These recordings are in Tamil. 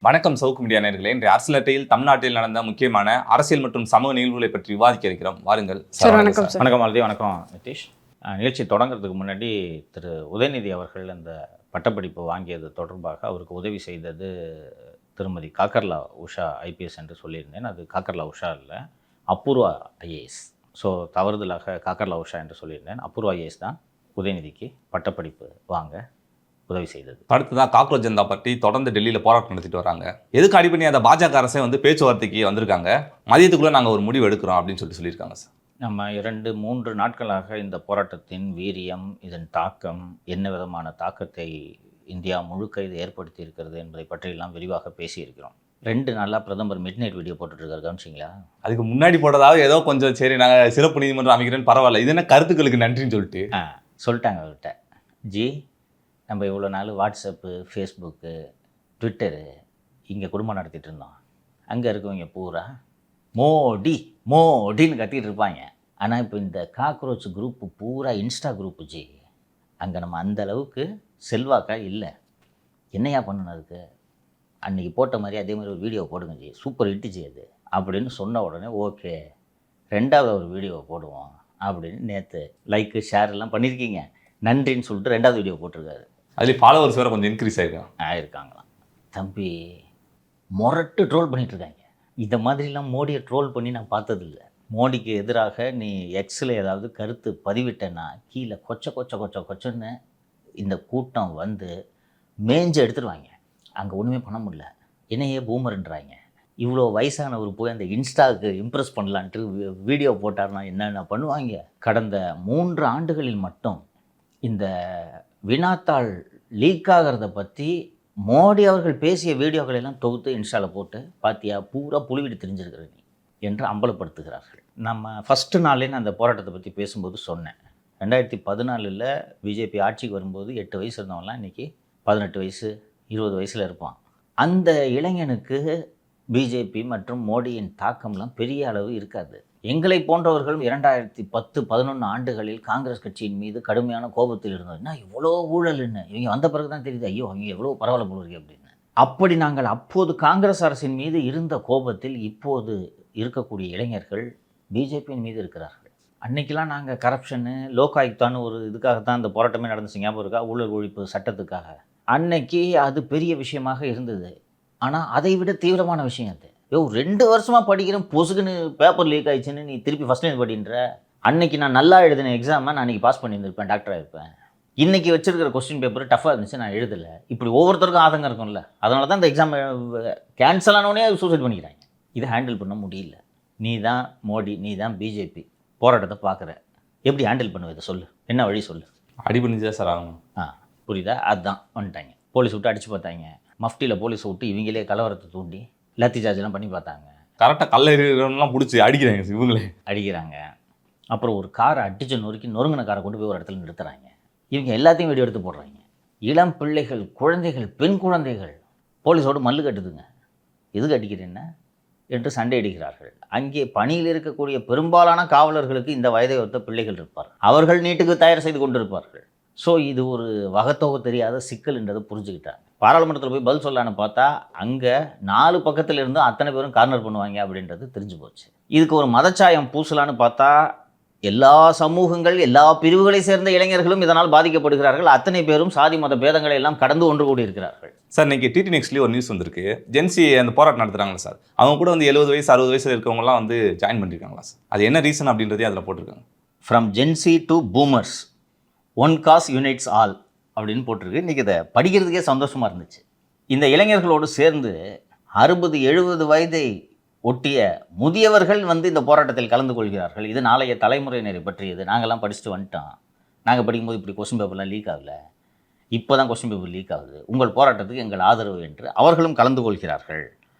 வணக்கம் சவுக்கு மீடியா நேயர்களே. இன்றைய அரசியல் தமிழ்நாட்டில் நடந்த முக்கியமான அரசியல் மற்றும் சமூக நிகழ்வுகளை பற்றி விவாதிக்க இருக்கிறோம். வாருங்கள் சார். வணக்கம் சார். வணக்கம் மாலதி. வணக்கம் நிதிஷ். நிகழ்ச்சி தொடங்குறதுக்கு முன்னாடி திரு உதயநிதி அவர்கள் அந்த பட்டப்படிப்பு வாங்கியது தொடர்பாக அவருக்கு உதவி செய்தது திருமதி காக்கர்லா உஷா ஐபிஎஸ் என்று சொல்லியிருந்தேன். அது காக்கர்லா உஷா இல்லை, அபூர்வா ஐஏஎஸ். ஸோ தவறுதலாக காக்கர்லா உஷா என்று சொல்லியிருந்தேன். அபூர்வா ஐஏஎஸ் தான் உதயநிதிக்கு பட்டப்படிப்பு வாங்க உதவி செய்தது. அடுத்ததான் காக்ரோச் ஜனதா பார்ட்டி தொடர்ந்து டெல்லியில் போராட்டம் நடத்திட்டு வராங்க. எதுக்கு அடிப்படை அந்த பாஜக அரசே பேச்சுவார்த்தைக்கு வந்திருக்காங்க. மதியத்துக்குள்ளே நாங்கள் ஒரு முடிவு எடுக்கிறோம் அப்படின்னு சொல்லியிருக்காங்க சார். நம்ம 2-3 நாட்களாக இந்த போராட்டத்தின் வீரியம், இதன் தாக்கம், என்ன விதமான தாக்கத்தை இந்தியா முழுக்க இது ஏற்படுத்தி இருக்கிறது என்பதை பற்றியெல்லாம் விரிவாக பேசியிருக்கிறோம். 2 நாளாக பிரதமர் மிட் நைட் வீடியோ போட்டுட்ருக்காரு, கவனிச்சிங்களா? அதுக்கு முன்னாடி போட்டதாவது ஏதோ கொஞ்சம் சரி நாங்கள் சிறப்பு நீதிமன்றம் அமைக்கிறேன்னு பரவாயில்ல, இது என்ன கருத்துக்களுக்கு நன்றின்னு சொல்லிட்டாங்க அவர்கிட்ட. ஜி, நம்ம இவ்வளோ நாள் வாட்ஸ்அப்பு, ஃபேஸ்புக்கு, ட்விட்டரு இங்கே குடும்பம் நடத்திட்டு இருந்தோம். அங்கே இருக்கவங்க பூரா மோடி மோடின்னு கத்திட்டு இருப்பாங்க. ஆனால் இப்போ இந்த காக்ரோச் குரூப்பு பூரா இன்ஸ்டா குரூப்பு ஜி. அங்கே நம்ம அந்த அளவுக்கு செல்வாக்கா இல்லை. என்னையா பண்ணணும் அதுக்கு? அன்றைக்கி போட்ட மாதிரி அதே மாதிரி ஒரு வீடியோ போடுங்க ஜி, சூப்பர் ஹிட்டுச்சு அது அப்படின்னு சொன்ன உடனே ஓகே, 2வது ஒரு வீடியோவை போடுவோம் அப்படின்னு நேற்று லைக்கு ஷேர் எல்லாம் பண்ணியிருக்கீங்க. நன்றின்னு சொல்லிட்டு 2வது வீடியோ போட்டிருக்காரு. அதுலேயும் ஃபாலோவர்ஸ் வேறு கொஞ்சம் இன்க்ரீஸ் ஆகிருக்காங்களாம். தம்பி, முரட்டு ட்ரோல் பண்ணிகிட்ருக்காங்க. இந்த மாதிரிலாம் மோடியை ட்ரோல் பண்ணி நான் பார்த்ததில்லை. மோடிக்கு எதிராக நீ எக்ஸில் ஏதாவது கருத்து பதிவிட்டேன்னா கீழே கொச்சன்னு இந்த கூட்டம் மேஞ்சு எடுத்துருவாங்க. அங்கே ஒன்றுமே பண்ண முடியல. என்னையே பூமர்ன்றாங்க. இவ்வளோ வயசானவர் போய் அந்த இன்ஸ்டாவுக்கு இம்ப்ரெஸ் பண்ணலான்ட்டு வீடியோ போட்டார்னா என்னென்ன பண்ணுவாங்க? கடந்த 3 ஆண்டுகளில் மட்டும் இந்த வினாத்தாள் லீக் ஆகிறத பற்றி மோடி அவர்கள் பேசிய வீடியோக்களை எல்லாம் தொகுத்து இன்ஸ்டாவில் போட்டு பாத்தியா பூரா புலிவிட்டு தெரிஞ்சிருக்கிற நீ என்று அம்பலப்படுத்துகிறார்கள். நம்ம ஃபஸ்ட்டு நாளே நான் அந்த போராட்டத்தை பற்றி பேசும்போது சொன்னேன். 2014 பிஜேபி ஆட்சிக்கு வரும்போது 8 வயசு இருந்தவங்களாம் இன்றைக்கி 18 வயசு 20 வயசில் இருப்பான். அந்த இளைஞனுக்கு பிஜேபி மற்றும் மோடியின் தாக்கம்லாம் பெரிய அளவு இருக்காது. எங்களை போன்றவர்கள் 2010-11 ஆண்டுகளில் காங்கிரஸ் கட்சியின் மீது கடுமையான கோபத்தில் இருந்தோம். என்ன இவ்வளோ ஊழல்னு இவங்க வந்த பிறகு தான் தெரியுது, ஐயோ அவங்க எவ்வளோ பரவாயில்ல போல இருக்கு அப்படின்னு. அப்படி நாங்கள் அப்போது காங்கிரஸ் அரசின் மீது இருந்த கோபத்தில் இப்போது இருக்கக்கூடிய இளைஞர்கள் பிஜேபியின் மீது இருக்கிறார்கள். அன்றைக்கெலாம் நாங்கள் கரப்ஷனு, லோகாயுக்தான்னு ஒரு இதுக்காகத்தான் அந்த போராட்டமே நடந்துச்சு, ஞாபகம் இருக்கா? ஊழல் ஒழிப்பு சட்டத்துக்காக. அன்னைக்கு அது பெரிய விஷயமாக இருந்தது. ஆனால் அதை விட தீவிரமான விஷயம் அது. 2 வருஷமாக படிக்கிறேன், பொசுக்குன்னு பேப்பர் லீக் ஆயிடுச்சுன்னு நீ திருப்பி ஃபஸ்ட் படின்ற. அன்னைக்கு நான் நல்லா எழுதின எக்ஸாமை நான் அன்றைக்கி பாஸ் பண்ணியிருந்திருப்பேன், டாக்டராக இருப்பேன். இன்றைக்கி வச்சுருக்கிற கொஸ்டின் பேப்பர் டஃப்பாக இருந்துச்சு, நான் எழுதலை. இப்படி ஒவ்வொருத்தருக்கும் ஆதங்கம் இருக்கும்ல, அதனால தான் இந்த எக்ஸாம் கேன்சல் ஆனோடனே சூசைட் பண்ணிக்கிறாங்க. இதை ஹேண்டில் பண்ண முடியல. நீ தான் மோடி, நீ தான் பிஜேபி போராட்டத்தை பார்க்குற, எப்படி ஹேண்டில் பண்ணுவ? இதை சொல்லு, என்ன வழி சொல்லு. அடிபணிஞ்சா சார் ஆகணும். புரியுதா? அதுதான் வந்துட்டாங்க. போலீஸ் விட்டு அடித்து பார்த்தாங்க, மஃப்டியில் போலீஸை விட்டு இவங்களே கலவரத்தை தூண்டி லத்தி சார்ஜெலாம் பண்ணி பார்த்தாங்க. கரெக்டாக கல்லெறிலாம் பிடிச்சி அடிக்கிறாங்க, இவங்களே அடிக்கிறாங்க. அப்புறம் ஒரு காரை அடித்து நொறுங்கின காரை கொண்டு போய் ஒரு இடத்துல நிறுத்துறாங்க. இவங்க எல்லாத்தையும் வீடியோ எடுத்து போடுறாங்க. இளம் பிள்ளைகள், குழந்தைகள், பெண் குழந்தைகள் போலீஸோடு மல்லு கட்டுதுங்க. எதுக்கு அடிக்கிறேன்னா என்று சண்டை அடிக்கிறார்கள். அங்கே பணியில் இருக்கக்கூடிய பெரும்பாலான காவலர்களுக்கு இந்த வயதை ஒத்த பிள்ளைகள் இருப்பார்கள். அவர்கள் நீட்டுக்கு தயார் செய்து கொண்டிருப்பார்கள். ஸோ இது ஒரு வகத்தொகை தெரியாத சிக்கல் என்றதை புரிஞ்சுக்கிட்டாங்க. பாராளுமன்றத்தில் போய் பதில் சொல்லலான்னு பார்த்தா அங்கே 4 பக்கத்தில் இருந்து அத்தனை பேரும் கார்னர் பண்ணுவாங்க அப்படின்றது தெரிஞ்சு போச்சு. இதுக்கு ஒரு மதச்சாயம் பூசலான்னு பார்த்தா எல்லா சமூகங்கள், எல்லா பிரிவுகளை சேர்ந்த இளைஞர்களும் இதனால் பாதிக்கப்படுகிறார்கள். அத்தனை பேரும் சாதி மத பேதங்களை எல்லாம் கடந்து ஒன்று கூடி இருக்கிறார்கள். சார், இன்னைக்கு டிடி நெக்ஸ்ட்லேயே ஒரு நியூஸ் வந்திருக்கு. ஜென்சி அந்த போராட்டம் நடத்துகிறாங்களா சார், அவங்க கூட 70 வயசு 60 வயசில் இருக்கவங்கலாம் ஜாயின் பண்ணியிருக்காங்களா சார்? அது என்ன ரீசன் அப்படின்றதே அதில் போட்டிருக்காங்க. From gen Z to boomers, one cause unites all அப்படின்னு போட்டிருக்கு. இன்றைக்கி இதை படிக்கிறதுக்கே சந்தோஷமாக இருந்துச்சு. இந்த இளைஞர்களோடு சேர்ந்து 60-70 வயதை ஒட்டிய முதியவர்கள் இந்த போராட்டத்தில் கலந்து கொள்கிறார்கள். இது நாளைய தலைமுறையினரை பற்றியது. நாங்கள்லாம் படிச்சுட்டு வந்துட்டோம். நாங்கள் படிக்கும்போது இப்படி கொஸ்டின் பேப்பர்லாம் லீக் ஆகலை, இப்போ தான் கொஸ்டின் பேப்பர் லீக் ஆகுது. உங்கள் போராட்டத்துக்கு எங்கள் ஆதரவு என்று அவர்களும் கலந்து கொள்கிறார்கள்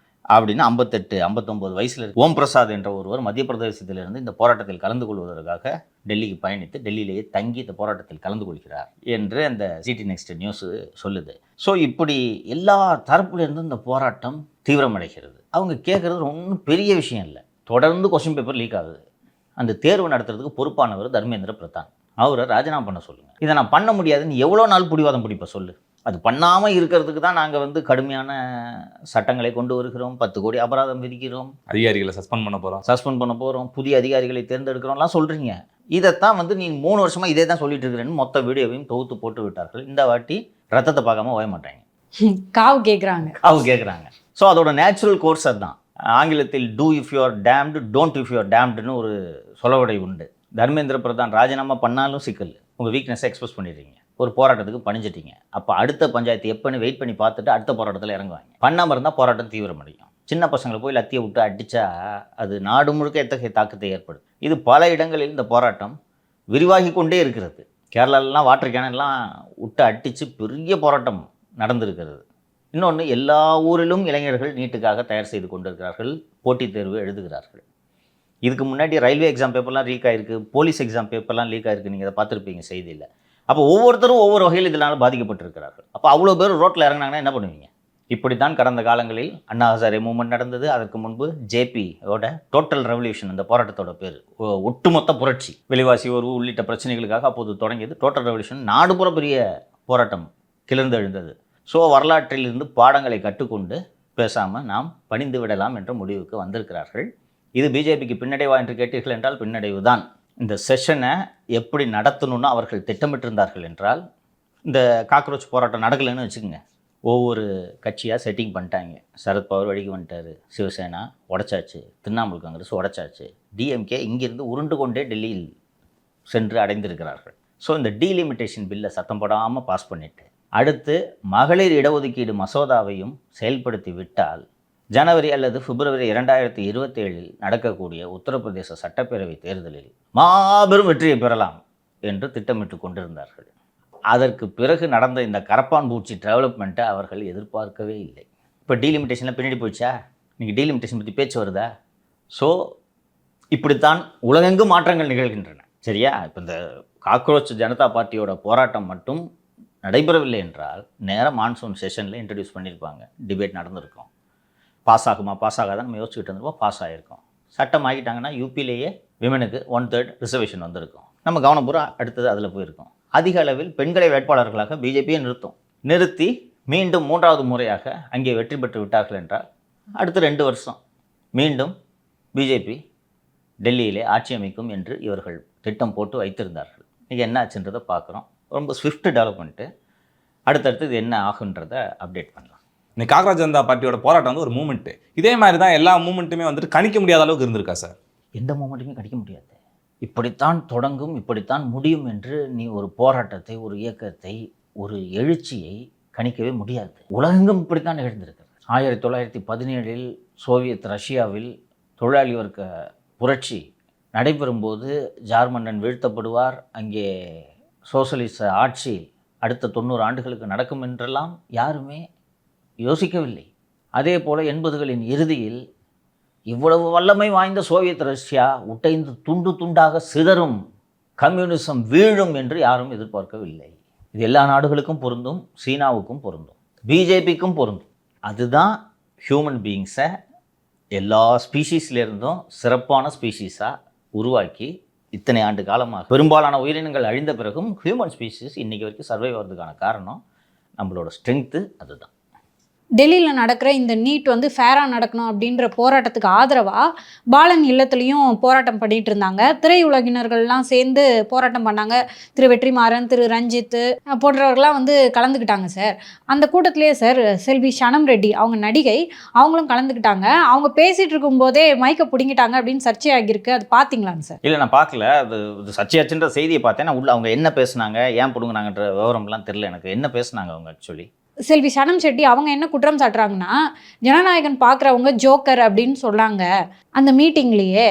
அப்படின்னு 58-59 வயசில் ஓம் பிரசாத் என்ற ஒருவர் மத்திய பிரதேசத்திலிருந்து இந்த போராட்டத்தில் கலந்து கொள்வதற்காக டெல்லிக்கு பயணித்து டெல்லியிலேயே தங்கி இந்த போராட்டத்தில் கலந்து கொள்கிறார் என்று அந்த சிடி நெக்ஸ்ட் நியூஸு சொல்லுது. ஸோ இப்படி எல்லா தரப்புலேருந்தும் இந்த போராட்டம் தீவிரமடைகிறது. அவங்க கேட்குறது ஒன்றும் பெரிய விஷயம் இல்லை. தொடர்ந்து கொஸ்டின் பேப்பர் லீக் ஆகுது. அந்த தேர்வு நடத்துறதுக்கு பொறுப்பானவர் தர்மேந்திர பிரதான். அவரை ராஜினாமா பண்ண சொல்லுங்கள். இதை நான் பண்ண முடியாதுன்னு எவ்வளோ நாள் பிடிவாதம் பிடிப்ப சொல்லு. அது பண்ணாமல் இருக்கிறதுக்கு தான் நாங்கள் வந்து கடுமையான சட்டங்களை கொண்டு வருகிறோம், 10 கோடி அபராதம் விதிக்கிறோம், அதிகாரிகளை சஸ்பெண்ட் பண்ண போகிறோம், புதிய அதிகாரிகளை தேர்ந்தெடுக்கிறோம்லாம் சொல்கிறீங்க. இதைத்தான் வந்து நீ 3 வருஷமாக இதே தான் சொல்லிட்டு இருக்கிறேன்னு மொத்த வீடியோவையும் தொகுத்து போட்டு விட்டார்கள். இந்த வாட்டி ரத்தத்தை பார்க்காம ஓய மாட்டாங்க, காவு கேட்குறாங்க. ஸோ அதோட நேச்சுரல் கோர்ஸ் அதுதான். ஆங்கிலத்தில் do if you are damned, don't if you are டேம்டுன்னு ஒரு சொலவடை உண்டு. தர்மேந்திர பிரதான் ராஜினாமா பண்ணாலும் சிக்கல், உங்கள் வீக்னஸை எக்ஸ்பிரஸ் பண்ணிடுறீங்க, ஒரு போராட்டத்துக்கு பணிஞ்சிட்டீங்க. அப்போ அடுத்த பஞ்சாயத்து எப்போன்னு வெயிட் பண்ணி பார்த்துட்டு அடுத்த போராட்டத்தில் இறங்குவாங்க. பண்ணாமல் இருந்தால் போராட்டம் தீவிரமடையும். சின்ன பசங்களை போய் லத்தியை விட்டு அடித்தா அது நாடு முழுக்க எத்தகைய தாக்கத்தை ஏற்படுது. இது பல இடங்களில் இந்த போராட்டம் விரிவாகி கொண்டே இருக்கிறது. கேரளாலலாம் வாட்டர் கேனெல்லாம் விட்டு அடித்து பெரிய போராட்டம் நடந்திருக்கிறது. இன்னொன்று, எல்லா ஊரிலும் இளைஞர்கள் நீட்டுக்காக தயார் செய்து கொண்டிருக்கிறார்கள், போட்டித் தேர்வு எழுதுகிறார்கள். இதுக்கு முன்னாடி ரயில்வே எக்ஸாம் பேப்பர்லாம் லீக் ஆகிருக்கு, போலீஸ் எக்ஸாம் பேப்பர்லாம் லீக் ஆகிருக்கு, நீங்கள் அதை பார்த்துருப்பீங்க செய்தியில். அப்போ ஒவ்வொருத்தரும் ஒவ்வொரு வகையில் இதனால் பாதிக்கப்பட்டிருக்கிறார்கள். அப்போ அவ்வளோ பேர் ரோட்டில் இறங்கினாங்கன்னா என்ன பண்ணுவீங்க? இப்படித்தான் கடந்த காலங்களில் அண்ணா ஹசாரே மூவ்மெண்ட் நடந்தது. அதற்கு முன்பு ஜேபியோட டோட்டல் ரெவல்யூஷன், அந்த போராட்டத்தோட பேர் ஒட்டுமொத்த புரட்சி, விலைவாசி உயர்வு உள்ளிட்ட பிரச்சனைகளுக்காக அப்போது தொடங்கியது டோட்டல் ரெவல்யூஷன். நாடுபுற பெரிய போராட்டம் கிளர்ந்து எழுந்தது. ஸோ வரலாற்றிலிருந்து பாடங்களை கற்றுக்கொண்டு பேசாமல் நாம் பணிந்து விடலாம் என்ற முடிவுக்கு வந்திருக்கிறார்கள். இது பிஜேபிக்கு பின்னடைவா என்று கேட்டீர்கள் என்றால் பின்னடைவு தான். இந்த செஷனை எப்படி நடத்தணும்னு அவர்கள் திட்டமிட்டிருந்தார்கள் என்றால், இந்த காக்ரோச் போராட்டம் நடக்கலைன்னு வச்சுக்கோங்க, ஒவ்வொரு கட்சியாக செட்டிங் பண்ணிட்டாங்க. சரத்பவார் வழிக்கு வந்துட்டார், சிவசேனா உடைச்சாச்சு, திரிணாமுல் காங்கிரஸ் உடைச்சாச்சு, டிஎம்கே இங்கிருந்து உருண்டு கொண்டே டெல்லியில் சென்று அடைந்திருக்கிறார்கள். ஸோ இந்த டீலிமிட்டேஷன் பில்லை சத்தம் போடாமல் பாஸ் பண்ணிவிட்டு அடுத்து மகளிர் இடஒதுக்கீடு மசோதாவையும் செயல்படுத்தி விட்டால் ஜனவரி அல்லது பிப்ரவரி 2027 நடக்கக்கூடிய உத்தரப்பிரதேச சட்டப்பேரவை தேர்தலில் மாபெரும் வெற்றியை பெறலாம் என்று திட்டமிட்டு கொண்டிருந்தார்கள். அதற்கு பிறகு நடந்த இந்த கரப்பான் பூச்சி டெவலப்மெண்ட்டை அவர்கள் எதிர்பார்க்கவே இல்லை. இப்போ டீலிமிட்டேஷனில் பின்னாடி போயிடுச்சா? நீங்கள் டீலிமிட்டேஷன் பற்றி பேச்சு வருதா? ஸோ இப்படித்தான் உலகெங்கும் மாற்றங்கள் நிகழ்கின்றன. சரியா? இப்போ இந்த காக்ரோச் ஜனதா பார்ட்டியோட போராட்டம் மட்டும் நடைபெறவில்லை என்றால் நேராக மான்சூன் செஷனில் இன்ட்ரடியூஸ் பண்ணியிருப்பாங்க, டிபேட் நடந்திருக்கும். பாஸ் ஆகுமா பாஸ் ஆகாதான் நம்ம யோசிச்சுக்கிட்டு இருந்திருப்போம், பாஸ் ஆகிருக்கும். சட்டம் ஆகிட்டாங்கன்னா யூபியிலேயே விமனுக்கு 1/3 ரிசர்வேஷன் வந்திருக்கும். நம்ம கவனம் பூரா அடுத்தது அதில் போயிருக்கோம். அதிக அளவில் பெண்களை வேட்பாளர்களாக பிஜேபியை நிறுத்தி மீண்டும் 3வது முறையாக அங்கே வெற்றி பெற்று விட்டார்கள் என்றால் அடுத்த 2 வருஷம் மீண்டும் பிஜேபி டெல்லியிலே ஆட்சி அமைக்கும் என்று இவர்கள் திட்டம் போட்டு வைத்திருந்தார்கள். இன்றைக்கி என்ன ஆச்சுன்றதை பார்க்குறோம். ரொம்ப ஸ்விஃப்ட் டெவலப்மெண்ட்டு. அடுத்தடுத்து இது என்ன ஆகுன்றதை அப்டேட் பண்ணலாம். இந்த காக்ரோச் ஜனதா பார்ட்டியோட போராட்டம் வந்து ஒரு மூமெண்ட்டு. இதே மாதிரி தான் எல்லா மூமெண்ட்டுமே வந்துட்டு கணிக்க முடியாத அளவுக்கு இருந்திருக்கா சார்? எந்த மூமெண்ட்டுமே கணிக்க முடியாது. இப்படித்தான் தொடங்கும், இப்படித்தான் முடியும் என்று நீ ஒரு போராட்டத்தை, ஒரு இயக்கத்தை, ஒரு எழுச்சியை கணிக்கவே முடியாது. உலகெங்கும் இப்படித்தான் நிகழ்ந்திருக்கிறது. 1917 சோவியத் ரஷ்யாவில் தொழிலாளி வர்க்க புரட்சி நடைபெறும்போது ஜார் மன்னன் வீழ்த்தப்படுவார், அங்கே சோசலிச ஆட்சி அடுத்த 90 ஆண்டுகளுக்கு நடக்கும் என்றெல்லாம் யாருமே யோசிக்கவில்லை. அதே போல் 80களின் இறுதியில் இவ்வளவு வல்லமை வாய்ந்த சோவியத் ரஷ்யா உடைந்து துண்டு துண்டாக சிதறும், கம்யூனிசம் வீழும் என்று யாரும் எதிர்பார்க்கவில்லை. இது எல்லா நாடுகளுக்கும் பொருந்தும், சீனாவுக்கும் பொருந்தும், பிஜேபிக்கும் பொருந்தும். அதுதான் ஹியூமன் பீயிங்ஸை எல்லா ஸ்பீஷீஸ்லேருந்தும் சிறப்பான ஸ்பீஷீஸாக உருவாக்கி இத்தனை ஆண்டு காலமாக பெரும்பாலான உயிரினங்கள் அழிந்த பிறகும் ஹியூமன் ஸ்பீஷீஸ் இன்றைக்கி வரைக்கும் சர்வைவ் ஆகிறதுக்கான காரணம் நம்மளோட ஸ்ட்ரென்த்து. அதுதான் டெல்லியில் நடக்கிற இந்த நீட் வந்து ஃபேராக நடக்கணும் அப்படின்ற போராட்டத்துக்கு ஆதரவாக பாலன் இல்லத்துலேயும் போராட்டம் பண்ணிகிட்டு இருந்தாங்க. திரையுலகினர்கள்லாம் சேர்ந்து போராட்டம் பண்ணாங்க. திரு வெற்றிமாறன், திரு ரஞ்சித் போன்றவர்கள்லாம் வந்து கலந்துக்கிட்டாங்க சார். அந்த கூட்டத்திலேயே சார் செல்வி சனம் ரெட்டி அவங்க நடிகை, அவங்களும் கலந்துக்கிட்டாங்க. அவங்க பேசிகிட்டு இருக்கும்போதே மைக்கை பிடிங்கிட்டாங்க அப்படின்னு சர்ச்சையாகிருக்கு. அது பார்த்தீங்களாங்க சார்? இல்லை, நான் பார்க்கல. அது சர்ச்சையாச்சுன்ற செய்தியை பார்த்தேன். நான் உள்ள அவங்க என்ன பேசுனாங்க, ஏன் பிடுங்கினாங்கன்ற விவரம்லாம் தெரியல எனக்கு. என்ன பேசுனாங்க அவங்க ஆக்சுவலி? செல்வி சனம் செட்டி அவங்க என்ன குற்றம் சாட்டுறாங்கன்னா, ஜனநாயகன் பார்க்குறவங்க ஜோக்கர் அப்படின்னு சொன்னாங்க. அந்த மீட்டிங்லேயே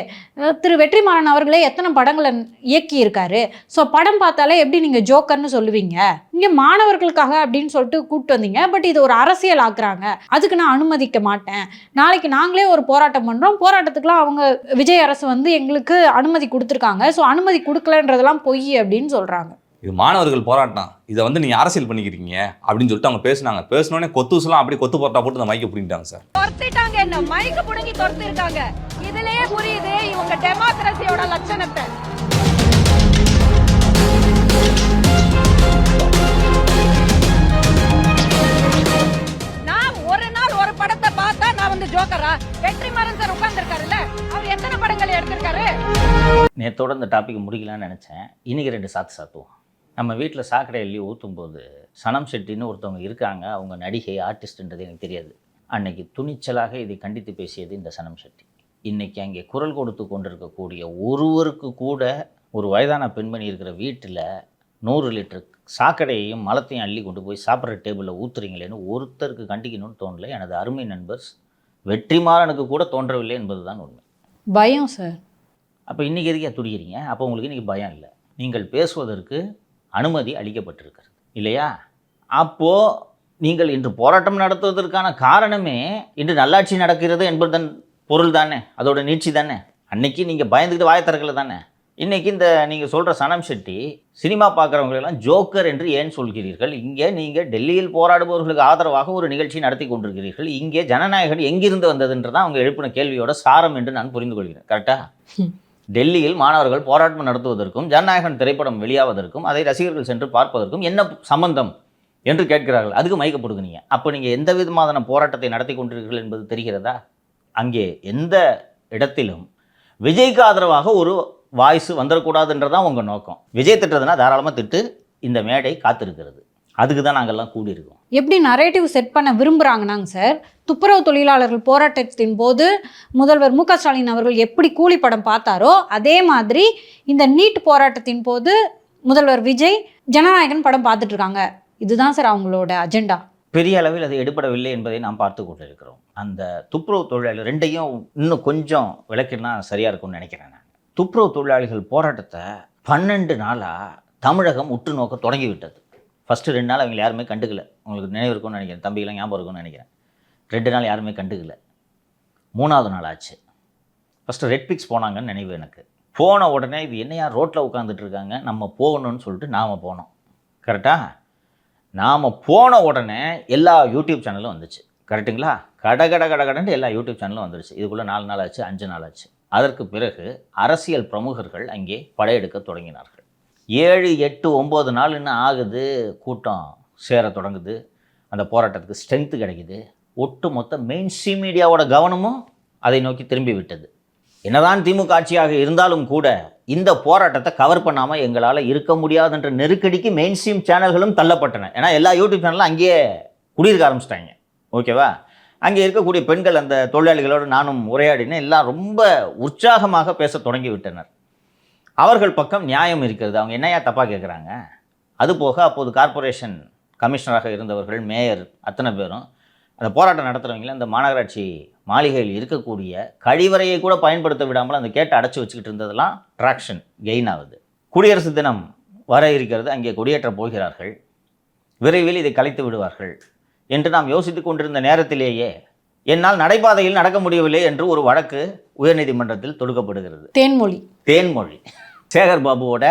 திரு வெற்றிமாறன் அவர்களே எத்தனை படங்களை இயக்கியிருக்காரு. ஸோ படம் பார்த்தாலே எப்படி நீங்கள் ஜோக்கர்னு சொல்லுவீங்க? இங்கே மாணவர்களுக்காக அப்படின்னு சொல்லிட்டு கூப்பிட்டு வந்தீங்க, பட் இது ஒரு அரசியல் ஆக்குறாங்க, அதுக்கு நான் அனுமதிக்க மாட்டேன். நாளைக்கு நாங்களே ஒரு போராட்டம் பண்ணுறோம், போராட்டத்துக்குலாம் அவங்க விஜய் அரசு வந்து எங்களுக்கு அனுமதி கொடுத்துருக்காங்க, ஸோ அனுமதி கொடுக்கலன்றதெல்லாம் பொய் அப்படின்னு சொல்கிறாங்க. இது மாணவர்கள் போராட்டம், இதை வந்து நீங்கள் அரசியல் பண்ணிக்கிறீங்க அப்படின்னு சொல்லிட்டு அவங்க பேசினாங்க. பேசினோடனே கொத்துசெல்லாம் அப்படி கொத்து போட்டா போட்டு அந்த மைக்கை பிடிங்கிட்டாங்க சார். துரத்திட்டாங்க, என்ன மைக்கை பிடுங்கி துரத்திருக்காங்க. இதுலயே புரியுது இவங்க டெமோக்ரஸியோட லட்சணத்தை. நேற்றோட இந்த டாபிக் முடிக்கலாம்னு நினச்சேன். இன்றைக்கி 2 சாத்து சாத்துவோம். நம்ம வீட்டில் சாக்கடை அள்ளி ஊற்றும்போது சனம் ஷெட்டின்னு ஒருத்தவங்க இருக்காங்க. அவங்க நடிகை, ஆர்டிஸ்ட்ன்றது எனக்கு தெரியாது. அன்னைக்கு துணிச்சலாக இதை கண்டித்து பேசியது இந்த சனம் ஷெட்டி. இன்றைக்கி அங்கே குரல் கொடுத்து கொண்டிருக்கக்கூடிய ஒருவருக்கு கூட ஒரு வயதான பெண்மணி இருக்கிற வீட்டில் 100 லிட்டர் சாக்கடையையும் மலத்தையும் அள்ளி கொண்டு போய் சாப்பிட்ற டேபிளில் ஊற்றுறீங்களேன்னு ஒருத்தருக்கு கண்டிக்கணும்னு தோணலை. எனது அருமை நண்பர் வெற்றிமாறனுக்கு கூட தோன்றவில்லை என்பது தான் உண்மை. பயம் சார். அப்போ இன்றைக்கி எதுக்கே துடிக்கிறீங்க? அப்போ உங்களுக்கு இன்றைக்கி பயம் இல்லை. நீங்கள் பேசுவதற்கு அனுமதி அளிக்கப்பட்டிருக்கிறது இல்லையா? அப்போது நீங்கள் இன்று போராட்டம் நடத்துவதற்கான காரணமே இன்று நல்லாட்சி நடக்கிறது என்பதன் பொருள் தானே, அதோட நீட்சி தானே. அன்னைக்கு நீங்கள் பயந்துக்கிட்டு வாயை திறக்கல தானே. இன்றைக்கி இந்த நீங்கள் சொல்கிற சனம் ஷெட்டி சினிமா பார்க்குறவங்களெல்லாம் ஜோக்கர் என்று ஏன் சொல்கிறீர்கள்? இங்கே நீங்கள் டெல்லியில் போராடுபவர்களுக்கு ஆதரவாக ஒரு நிகழ்ச்சி நடத்தி கொண்டிருக்கிறீர்கள். இங்கே ஜனநாயகம் எங்கிருந்து வந்ததுன்றதான் அவங்க எழுப்பின கேள்வியோட சாரம் என்று நான் புரிந்து கொள்கிறேன். கரெக்டாக? டெல்லியில் மாணவர்கள் போராட்டம் நடத்துவதற்கும் ஜனநாயகன் திரைப்படம் வெளியாவதற்கும் அதை ரசிகர்கள் சென்று பார்ப்பதற்கும் என்ன சம்பந்தம் என்று கேட்கிறார்கள். அதுக்கு மயக்கப்படுங்க நீங்கள். அப்போ நீங்கள் எந்த விதமான போராட்டத்தை நடத்தி கொண்டிருக்கிறீர்கள் என்பது தெரிகிறதா? அங்கே எந்த இடத்திலும் விஜய்க்கு ஆதரவாக ஒரு வாய்ஸ் வந்துடக்கூடாதுன்றதான் உங்கள் நோக்கம். விஜய் திட்டுறதுனா தாராளமாக திட்டு, இந்த மேடை காத்திருக்கிறது. அதுக்கு தான் நாங்கள்லாம் கூடியிருக்கோம். எப்படி நரேட்டிவ் செட் பண்ண விரும்புகிறாங்கன்னாங்க சார், துப்புரவு தொழிலாளர்கள் போராட்டத்தின் போது முதல்வர் மு க ஸ்டாலின் அவர்கள் எப்படி கூலி படம் பார்த்தாரோ அதே மாதிரி இந்த நீட் போராட்டத்தின் போது முதல்வர் விஜய் ஜனநாயகன் படம் பார்த்துட்டு இருக்காங்க. இதுதான் சார் அவங்களோட அஜெண்டா. பெரிய அளவில் அது எடுபடவில்லை என்பதை நாம் பார்த்து கொண்டிருக்கிறோம். அந்த துப்புரவு தொழிலாளர்கள் ரெண்டையும் இன்னும் கொஞ்சம் விளக்கினா சரியாக இருக்கும்னு நினைக்கிறேன் நான். துப்புரவு தொழிலாளிகள் போராட்டத்தை 12 நாளாக தமிழகம் உற்று நோக்க தொடங்கிவிட்டது. ஃபஸ்ட்டு 2 நாள் அவங்க யாருமே கண்டுக்கல. உங்களுக்கு நினைவு இருக்கும்னு நினைக்கிறேன், தம்பிகளாம் ஞாபகம் இருக்கும்னு நினைக்கிறேன். 2 நாள் யாருமே கண்டுக்கல. 3ஆவது நாள் ஆச்சு. ஃபஸ்ட்டு ரெட் பிக்ஸ் போனாங்கன்னு நினைவு எனக்கு. போன உடனே இது என்னையா ரோட்டில் உட்காந்துட்டு இருக்காங்க, நம்ம போகணும்னு சொல்லிட்டு நாம் போனோம். கரெக்டாக? நாம் போன உடனே எல்லா யூடியூப் சேனலும் வந்துச்சு. கரெக்டுங்களா? கடன்ட்டு எல்லா யூடியூப் சேனலும் வந்துருச்சு. இதுக்குள்ளே 4 நாள் ஆச்சு, 5 நாள் ஆச்சு. அதற்கு பிறகு அரசியல் பிரமுகர்கள் அங்கே படையெடுக்க தொடங்கினார்கள். 7, 8, 9 நாள் இன்னும் ஆகுது. கூட்டம் சேர தொடங்குது. அந்த போராட்டத்துக்கு ஸ்ட்ரென்த்து கிடைக்குது. ஒட்டுமொத்த மெயின் ஸ்ட்ரீம் மீடியாவோட கவனமும் அதை நோக்கி திரும்பி விட்டது. என்னதான் திமுக ஆட்சியாக இருந்தாலும் கூட இந்த போராட்டத்தை கவர் பண்ணாமல் எங்களால் இருக்க முடியாதுன்ற நெருக்கடிக்கு மெயின் ஸ்ட்ரீம் சேனல்களும் தள்ளப்பட்டன. ஏன்னா எல்லா யூடியூப் சேனலும் அங்கேயே குடியிருக்க ஆரம்பிச்சிட்டாங்க. ஓகேவா? அங்கே இருக்கக்கூடிய பெண்கள், அந்த தொழிலாளிகளோடு நானும் உரையாடினேன். எல்லாம் ரொம்ப உற்சாகமாக பேச தொடங்கி விட்டனர். அவர்கள் பக்கம் நியாயம் இருக்கிறது. அவங்க என்னையா தப்பாக கேட்குறாங்க? அதுபோக அப்போது கார்ப்பரேஷன் கமிஷனராக இருந்தவர்கள், மேயர், அத்தனை பேரும் அந்த போராட்டம் நடத்துகிறவங்கள அந்த மாநகராட்சி மாளிகையில் இருக்கக்கூடிய கழிவறையை கூட பயன்படுத்த விடாமல் அந்த கேட்டை அடைச்சி வச்சுக்கிட்டு இருந்ததெல்லாம் ட்ராக்ஷன் கெயின் ஆகுது. குடியரசு தினம் வர இருக்கிறது, அங்கே கொடியேற்ற போகிறார்கள், விரைவில் இதை கலைத்து விடுவார்கள் என்று நாம் யோசித்து கொண்டிருந்த நேரத்திலேயே என்னால் நடைபாதையில் நடக்க முடியவில்லை என்று ஒரு வழக்கு உயர்நீதிமன்றத்தில் தொடுக்கப்படுகிறது. தேன்மொழி சேகர் பாபுவோட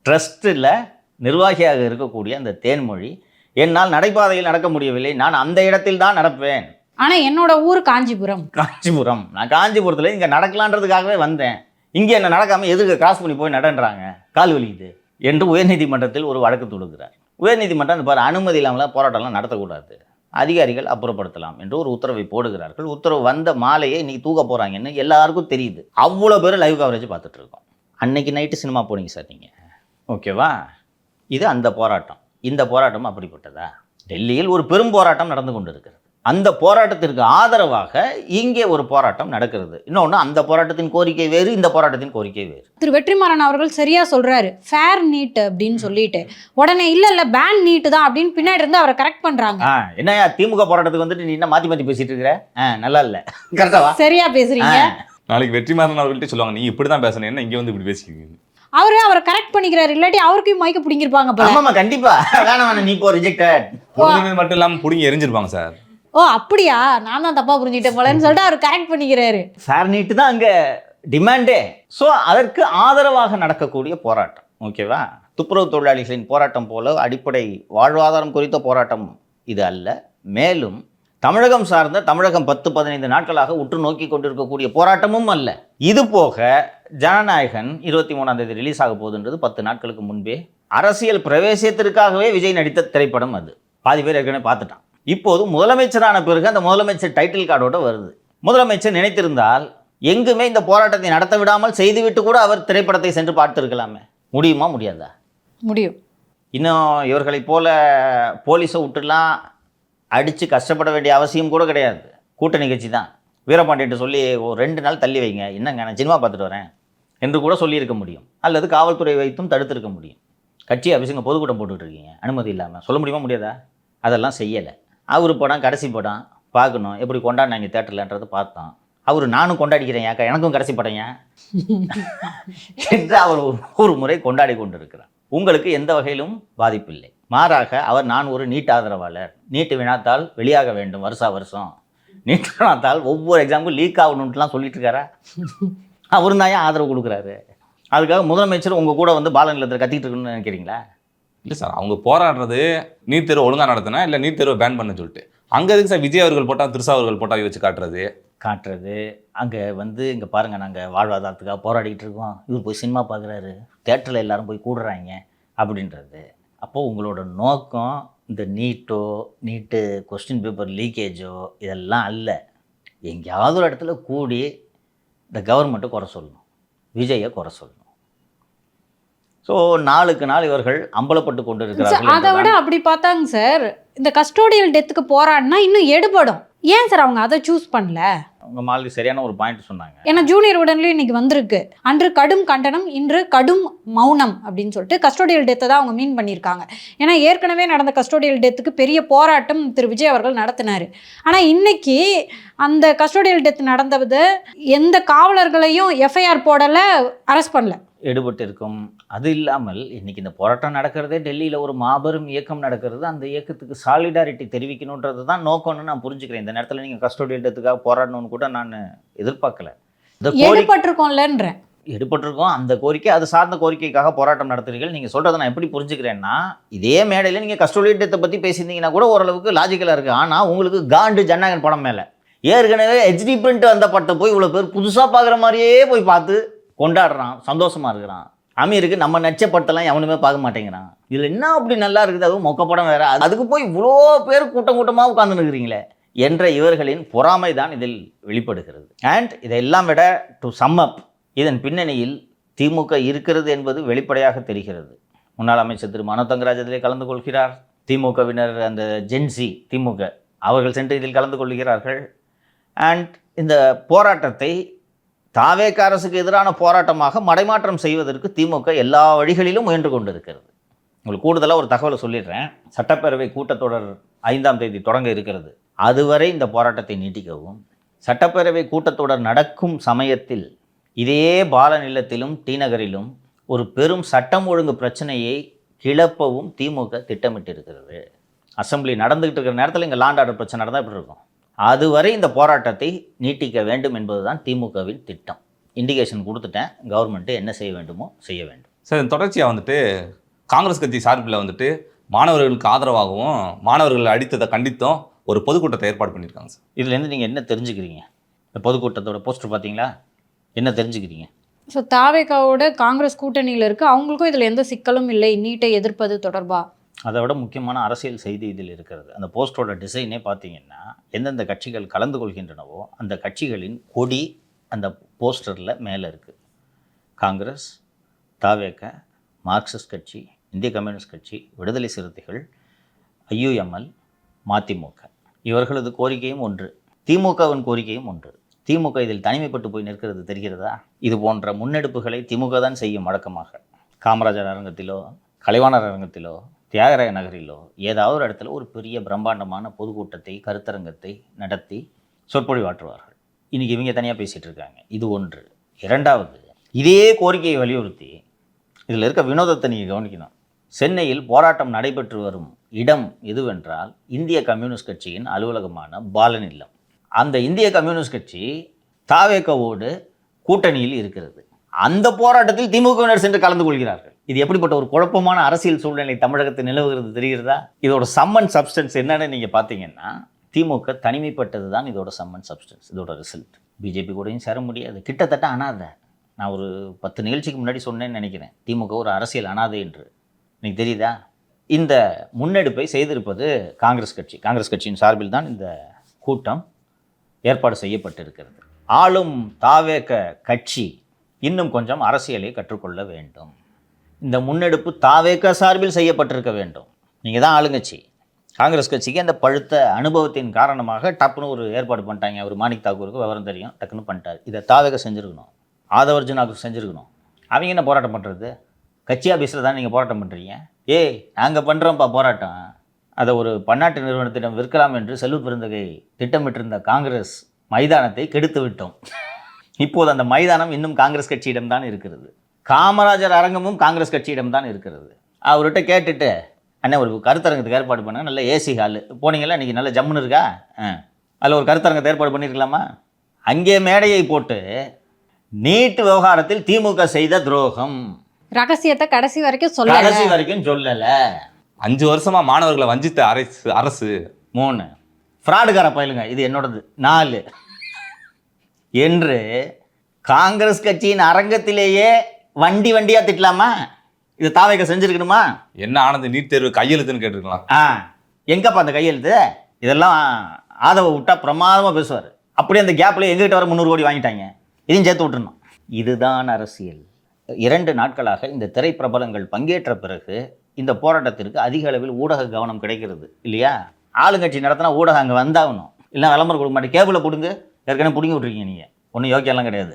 ட்ரஸ்ட்டில் நிர்வாகியாக இருக்கக்கூடிய அந்த தேன்மொழி, என்னால் நடைபாதையில் நடக்க முடியவில்லை, நான் அந்த இடத்தில் தான் நடப்பேன். ஆனால் என்னோட ஊர் காஞ்சிபுரம். நான் காஞ்சிபுரத்தில் இங்கே நடக்கலான்றதுக்காகவே வந்தேன். இங்கே என்ன நடக்காமல் எதுக்கு கிராஸ் பண்ணி போய் நடன்றாங்க, கால் வலிக்குது என்று உயர்நீதிமன்றத்தில் ஒரு வழக்கு தொடுக்கிறார். உயர்நீதிமன்றம் அந்த அனுமதி இல்லாமல் போராட்டம்லாம் நடத்தக்கூடாது, அதிகாரிகள் அப்புறப்படுத்தலாம் என்று ஒரு உத்தரவை போடுகிறார்கள். உத்தரவு வந்த மாலையை இன்னைக்கு தூக்க போகிறாங்கன்னு எல்லாருக்கும் தெரியுது. அவ்வளோ பேர் லைவ் கவரேஜ் பார்த்துட்டு இருக்கோம். அன்னைக்கு நைட்டு சினிமா போனீங்க சார் நீங்கள். ஓகேவா? இது அந்த போராட்டம். இந்த போராட்டம் அப்படிப்பட்டதா? டெல்லியில் ஒரு பெரும் போராட்டம் நடந்து கொண்டு இருக்கிறது. அந்த போராட்டத்திற்கு ஆதரவாக இங்கே ஒரு போராட்டம் நடக்கிறது. இன்னொன்று, அந்த போராட்டத்தின் கோரிக்கை வேறு, இந்த போராட்டத்தின் கோரிக்கை வேறு. திரு வெற்றிமாறன் அவர்கள் சரியா சொல்றாரு, ஃபேர் நீட் அப்படின்னு சொல்லிட்டு உடனே இல்ல பேன் நீட் தான் அப்படின்னு பின்னாடி இருந்து அவரை கரெக்ட் பண்றாங்க. என்னையா திமுக போராட்டத்துக்கு வந்துட்டு நீ என்ன மாத்தி பேசிட்டு இருக்கிற? நல்லா இல்ல. கரெக்டாவா? சரியா பேசுறீங்க. நாளைக்கு வெற்றிமாறன் அவர்கள்ட்ட சொல்லுவாங்க, நீ இப்படிதான் பேசணும், என்ன இங்கே வந்து இப்படி பேசிக்கிறீங்க. அவரை கரெக்ட் பண்ணிக்கிறாரு, இல்லாட்டி அவருக்கும் மைக்க பிடிங்கிருப்பாங்க. ஆமாமா, கண்டிப்பா. வேணாம், நீ போ, ரிஜெக்டட். மட்டும் இல்லாமல் பிடிங்கி எரிஞ்சிருப்பாங்க சார். ஓ அப்படியா, நான் தான் தப்பா புரிஞ்சுட்டேன் போலன்னு சொல்லிட்டு அவர் கரெக்ட் பண்ணிக்கிறாரு. ஃபேர் நீட் தான் அங்கே டிமாண்டே. ஸோ அதற்கு ஆதரவாக நடக்கக்கூடிய போராட்டம். ஓகேவா? துப்புரவு தொழிலாளிகளின் போராட்டம் போல அடிப்படை வாழ்வாதாரம் குறித்த போராட்டம் இது அல்ல. மேலும் தமிழகம் சார்ந்த, தமிழகம் 10-15 நாட்களாக உற்று நோக்கி கொண்டிருக்கக்கூடிய போராட்டமும் அல்ல. இது போக ஜனநாயகன் 23ஆம் தேதி ரிலீஸ் ஆக போகுதுன்றது 10 நாட்களுக்கு முன்பே அரசியல் பிரவேசத்திற்காகவே விஜய் நடித்த திரைப்படம். அது பாதி பேர் ஏற்கனவே பார்த்துட்டான். இப்போது முதலமைச்சரான பிறகு அந்த முதலமைச்சர் டைட்டில் கார்டோட வருது. முதலமைச்சர் நினைத்திருந்தால் எங்குமே இந்த போராட்டத்தை நடத்த விடாமல் செய்துவிட்டு கூட அவர் திரைப்படத்தை சென்று பார்த்துருக்கலாமே. முடியுமா முடியாதா? முடியும். இன்னும் இவர்களைப் போல போலீஸை விட்டுலாம் அடித்து கஷ்டப்பட வேண்டிய அவசியம் கூட கிடையாது. கூட்டணி கட்சி தான். வீரபாண்டியன்ட்டு சொல்லி ஒரு 2 நாள் தள்ளி வைங்க, என்னங்க நான் சினிமா பார்த்துட்டு வரேன் என்று கூட சொல்லியிருக்க முடியும். அல்லது காவல்துறை வைத்தும் தடுத்திருக்க முடியும். கட்சி அபிஷங்க பொதுக்கூட்டம் போட்டுக்கிட்டு இருக்கீங்க அனுமதி இல்லாமல், சொல்ல முடியுமா முடியாதா? அதெல்லாம் செய்யலை. அவர் படம் கடைசி படம் பார்க்கணும், எப்படி கொண்டாடினாங்க தேட்டர்லன்றதை பார்த்தோம். அவர் நானும் கொண்டாடிக்கிறேன் ஏக்கா, எனக்கும் கடைசி படம் ஏன் என்று அவர் ஒரு முறை கொண்டாடி கொண்டிருக்கிறார். உங்களுக்கு எந்த வகையிலும் பாதிப்பில்லை. மாறாக அவர் நான் ஒரு நீட் ஆதரவாளர், நீட்டு வினாத்தால் வெளியாக வேண்டும் வருஷம், நீட் வினாத்தால் ஒவ்வொரு எக்ஸாமுக்கும் லீக் ஆகணும்ட்டுலாம் சொல்லிட்டு இருக்காரா? அவரும் தான் ஏன் ஆதரவு கொடுக்குறாரு? அதுக்காக முதலமைச்சர் உங்கள் கூட வந்து பால நிலத்தில் கத்திக்கிட்டு இருக்குன்னு நினைக்கிறீங்களா? இல்லை சார், அவங்க போராடுறது நீட் தேர்வு ஒழுங்காக நடத்தினா இல்லை நீட் தேர்வை பேன் பண்ண சொல்லிட்டு, அங்கே எதுக்கு சார் விஜய் அவர்கள் போட்டால் திருசா அவர்கள் போட்டால் வச்சு காட்டுறது? அங்கே வந்து இங்கே பாருங்கள், நாங்கள் வாழ்வாதாரத்துக்காக போராடிக்கிட்டு இருக்கோம், இவர் போய் சினிமா பார்க்குறாரு, தேட்டரில் எல்லாரும் போய் கூடுறாங்க அப்படின்றது. அப்போது உங்களோட நோக்கம் இந்த நீட்டு கொஸ்டின் பேப்பர் லீக்கேஜோ இதெல்லாம் அல்ல. எங்கேயாவது ஒரு இடத்துல கூடி இந்த கவர்மெண்ட்டை குறை சொல்லணும், விஜயை குறை சொல்லணும். ஸோ நாளுக்கு நாள் இவர்கள் அம்பலப்பட்டு கொண்டு இருக்கிறார்கள். அதை விட அப்படி பார்த்தாங்க சார், இந்த கஸ்டோடியல் டெத்துக்கு போராடினா இன்னும் எடுபடும். ஏன் சார் அவங்க அதை சூஸ் பண்ணல? அவங்க மாலி சரியான ஒரு பாயிண்ட் சொன்னாங்க. ஏன்னா ஜூனியர் உடன்லையும் இன்னைக்கு வந்திருக்கு, அன்று கடும் கண்டனம் இன்று கடும் மௌனம் அப்படின்னு சொல்லிட்டு கஸ்டோடியல் டெத்தை தான் அவங்க மீன் பண்ணியிருக்காங்க. ஏன்னா ஏற்கனவே நடந்த கஸ்டோடியல் டெத்துக்கு பெரிய போராட்டம் திரு விஜய் அவர்கள் நடத்தினார். ஆனால் இன்னைக்கு அந்த கஸ்டோடியல் டெத் நடந்தது எந்த காவலர்களையும் எஃப்ஐஆர் போடலை, அரெஸ்ட் பண்ணல, எடுபட்டு இருக்கும். அது இல்லாமல் இன்றைக்கி இந்த போராட்டம் நடக்கிறதே டெல்லியில் ஒரு மாபெரும் இயக்கம் நடக்கிறது. அந்த இயக்கத்துக்கு சாலிடாரிட்டி தெரிவிக்கணுன்றது தான் நோக்கம்னு நான் புரிஞ்சுக்கிறேன். இந்த நேரத்தில் நீங்கள் கஸ்டோடியல் டெத்துக்காக போராடணும்னு கூட நான் எதிர்பார்க்கல. எடுபட்டிருக்கோம்லன்றேன், எடுபட்டிருக்கோம். அந்த கோரிக்கை, அது சார்ந்த கோரிக்கைக்காக போராட்டம் நடத்துறீர்கள். நீங்கள் சொல்கிறத நான் எப்படி புரிஞ்சுக்கிறேன்னா, இதே மேடையில் நீங்கள் கஸ்டோடியல் டெத்தை பற்றி பேசியிருந்தீங்கன்னா கூட ஓரளவுக்கு லாஜிக்கலாக இருக்குது. ஆனால் உங்களுக்கு காண்டு ஜனநாயகன் படம் மேலே ஏற்கனவே ஹெச்டி பிரிண்ட் வந்த படத்தை போய் இவ்வளோ பேர் புதுசாக பார்க்குற மாதிரியே போய் பார்த்து கொண்டாடுறான், சந்தோஷமாக இருக்கிறான். அமீருக்கு நம்ம நச்ச படத்தெல்லாம் எவனுமே பார்க்க மாட்டேங்கிறான். இதில் என்ன அப்படி நல்லா இருக்குது, அதுவும் மொக்க படம் வேறு, அதுக்கு போய் இவ்வளோ பேர் கூட்டமாக உட்கார்ந்து நிற்கிறீங்களே என்ற இவர்களின் பொறாமை தான் இதில் வெளிப்படுகிறது. அண்ட் இதையெல்லாம் விட டு சம் அப், இதன் பின்னணியில் திமுக இருக்கிறது என்பது வெளிப்படையாக தெரிகிறது. முன்னாள் அமைச்சர் திரு மனோ தங்கராஜ் இதிலே கலந்து கொள்கிறார். திமுகவினர் அந்த ஜென்சி திமுக அவர்கள் சென்று இதில் கலந்து கொள்கிறார்கள். அண்ட் இந்த போராட்டத்தை தாவேக அரசுக்கு எதிரான போராட்டமாக மடைமாற்றம் செய்வதற்கு திமுக எல்லா வழிகளிலும் முயன்று கொண்டிருக்கிறது. உங்களுக்கு கூடுதலாக ஒரு தகவலை சொல்லிடுறேன். சட்டப்பேரவை கூட்டத்தொடர் 5ஆம் தேதி தொடங்க இருக்கிறது. அதுவரை இந்த போராட்டத்தை நீட்டிக்கவும், சட்டப்பேரவை கூட்டத்தொடர் நடக்கும் சமயத்தில் இதே பால நிலத்திலும் டி நகரிலும் ஒரு பெரும் சட்டம் ஒழுங்கு பிரச்சனையை கிளப்பவும் திமுக திட்டமிட்டிருக்கிறது. அசெம்பிளி நடந்துகிட்டு இருக்கிற நேரத்தில் இங்கே லாண்ட் ஆர்டர் பிரச்சனை நடந்தால் எப்படி இருக்கும்? அதுவரை இந்த போராட்டத்தை நீட்டிக்க வேண்டும் என்பதுதான் திமுகவின் திட்டம். இண்டிகேஷன் கொடுத்துட்டேன், கவர்மெண்ட்டு என்ன செய்ய வேண்டுமோ செய்ய வேண்டும். சார், தொடர்ச்சியாக வந்துட்டு காங்கிரஸ் கட்சி சார்பில் வந்துட்டு மாணவர்களுக்கு ஆதரவாகவும் மாணவர்கள் அடித்ததை கண்டித்தும் ஒரு பொதுக்கூட்டத்தை ஏற்பாடு பண்ணியிருக்காங்க சார். இதுலேருந்து நீங்கள் என்ன தெரிஞ்சுக்கிறீங்க? இந்த பொதுக்கூட்டத்தோட போஸ்டர் பார்த்தீங்களா? என்ன தெரிஞ்சுக்கிறீங்க? ஸோ தாவேகாவோட காங்கிரஸ் கூட்டணியில் இருக்குது, அவங்களுக்கும் இதில் எந்த சிக்கலும் இல்லை நீட்டை எதிர்ப்பது தொடர்பாக. அதை விட முக்கியமான அரசியல் செய்தி இதில் இருக்கிறது. அந்த போஸ்டரோட டிசைனே பார்த்தீங்கன்னா, எந்தெந்த கட்சிகள் கலந்து கொள்கின்றனவோ அந்த கட்சிகளின் கொடி அந்த போஸ்டரில் மேலே இருக்குது. காங்கிரஸ், தாவேக, மார்க்சிஸ்ட் கட்சி, இந்திய கம்யூனிஸ்ட் கட்சி, விடுதலை சிறுத்தைகள், ஐயுஎம்எல், மதிமுக. இவர்களது கோரிக்கையும் ஒன்று, திமுகவின் கோரிக்கையும் ஒன்று. திமுக இதில் தனிமைப்பட்டு போய் நிற்கிறது தெரிகிறதா? இது போன்ற முன்னெடுப்புகளை திமுக தான் செய்யும் வழக்கமாக. காமராஜர் அரங்கத்திலோ, கலைவாணர் அரங்கத்திலோ, தியாகராய நகரிலோ ஏதாவது ஒரு இடத்துல ஒரு பெரிய பிரம்மாண்டமான பொதுக்கூட்டத்தை, கருத்தரங்கத்தை நடத்தி சொற்பொழிவாற்றுவார்கள். இன்றைக்கி இவங்க தனியாக பேசிகிட்டு இருக்காங்க. இது ஒன்று. இரண்டாவது, இதே கோரிக்கையை வலியுறுத்தி இதில் இருக்க வினோதத்தை நீங்கள் கவனிக்கணும். சென்னையில் போராட்டம் நடைபெற்று வரும் இடம் எதுவென்றால் இந்திய கம்யூனிஸ்ட் கட்சியின் அலுவலகமான பாலன் இல்லம். அந்த இந்திய கம்யூனிஸ்ட் கட்சி தாவேகவோடு கூட்டணியில் இருக்கிறது. அந்த போராட்டத்தில் திமுகவினர் சென்று கலந்து கொள்கிறார்கள். இது எப்படிப்பட்ட ஒரு குழப்பமான அரசியல் சூழ்நிலை தமிழகத்தில் நிலவுகிறது தெரிகிறதா? இதோட சம்மன் சப்ஸ்டன்ஸ் என்னன்னு நீங்கள் பார்த்தீங்கன்னா, திமுக தனிமைப்பட்டது தான் இதோட சம்மன் சப்ஸ்டன்ஸ், இதோட ரிசல்ட். பிஜேபி கூடயும் சேர முடியாது, கிட்டத்தட்ட அனாதை. நான் ஒரு 10 நிகழ்ச்சிக்கு முன்னாடி சொன்னேன்னு நினைக்கிறேன், திமுக ஒரு அரசியல் அனாதை என்று. எனக்கு தெரியுதா? இந்த முன்னெடுப்பை செய்திருப்பது காங்கிரஸ் கட்சி. காங்கிரஸ் கட்சியின் சார்பில் தான் இந்த கூட்டம் ஏற்பாடு செய்யப்பட்டிருக்கிறது. ஆளும் தாவேக கட்சி இன்னும் கொஞ்சம் அரசியலை கற்றுக்கொள்ள வேண்டும். இந்த முன்னெடுப்பு தாவேக சார்பில் செய்யப்பட்டிருக்க வேண்டும். நீங்கள் தான் ஆளுங்கட்சி. காங்கிரஸ் கட்சிக்கு அந்த பழுத்த அனுபவத்தின் காரணமாக டப்புன்னு ஒரு ஏற்பாடு பண்ணிட்டாங்க. அவர் மாணிக் தாக்கூருக்கு விவரம் தெரியும், டக்குன்னு பண்ணிட்டார். இதை தாவேக செஞ்சுருக்கணும், ஆதவர்ஜுனாவுக்கு செஞ்சுருக்கணும். அவங்க என்ன போராட்டம் பண்ணுறது? கட்சி ஆஃபீஸில் தான் நீங்கள் போராட்டம் பண்ணுறீங்க. ஏய் நாங்கள் பண்ணுறோம்ப்பா போராட்டம், அதை ஒரு பன்னாட்டு நிறுவனத்திடம் விற்கலாம் என்று செல்வ பெருந்தகை திட்டமிட்டிருந்த காங்கிரஸ் மைதானத்தை கெடுத்து விட்டோம். இப்போது அந்த மைதானம் இன்னும் காங்கிரஸ் கட்சியிடம்தான் இருக்கிறது. காமராஜர் அரங்கமும் காங்கிரஸ் கட்சியிடம்தான் இருக்கிறது. அவர்கிட்ட கேட்டுட்டு அண்ணே ஒரு கருத்தரங்கத்துக்கு ஏற்பாடு பண்ணால் நல்ல ஏசி ஹாலு போனீங்களா, இன்றைக்கி நல்ல ஜம்முன்னு இருக்கா, அதில் ஒரு கருத்தரங்கத்தை ஏற்பாடு பண்ணியிருக்கலாமா? அங்கே மேடையை போட்டு நீட் விவகாரத்தில் திமுக செய்த துரோகம் ரகசியத்தை கடைசி வரைக்கும் சொல்லலை. 5 வருஷமா மாணவர்களை வஞ்சித்த அரசு 3 ஃப்ராடுகார பயிலுங்க, இது என்னோடது 4 என்று காங்கிரஸ் கட்சியின் அரங்கத்திலேயே வண்டியா திட்டலாமா? இது தாவேக செஞ்சிருக்கணுமா? என்ன ஆனது நீட் தேர்வு கையெழுத்துன்னு கேட்டிருக்கலாம். எங்கப்பா அந்த கையெழுத்து? இதெல்லாம் ஆதவ விட்டா பிரமாதமாக பேசுவார். அப்படியே அந்த கேப்ல எங்ககிட்ட வர 300 கோடி வாங்கிட்டாங்க, இதையும் சேர்த்து விட்டுருணும். இதுதான் அரசியல். 2 நாட்களாக இந்த திரைப்பிரபலங்கள் பங்கேற்ற பிறகு இந்த போராட்டத்திற்கு அதிக அளவில் ஊடக கவனம் கிடைக்கிறது இல்லையா? ஆளுங்கட்சி நடத்தினா ஊடகம் அங்கே வந்தாகணும், இல்லை விளம்பரம் கொடுக்க மாட்டேன். கேபிளை பிடுங்க, ஏற்கனவே பிடுங்கி விட்ருக்கீங்க நீங்கள், ஒன்றும் யோக்கியெல்லாம் கிடையாது.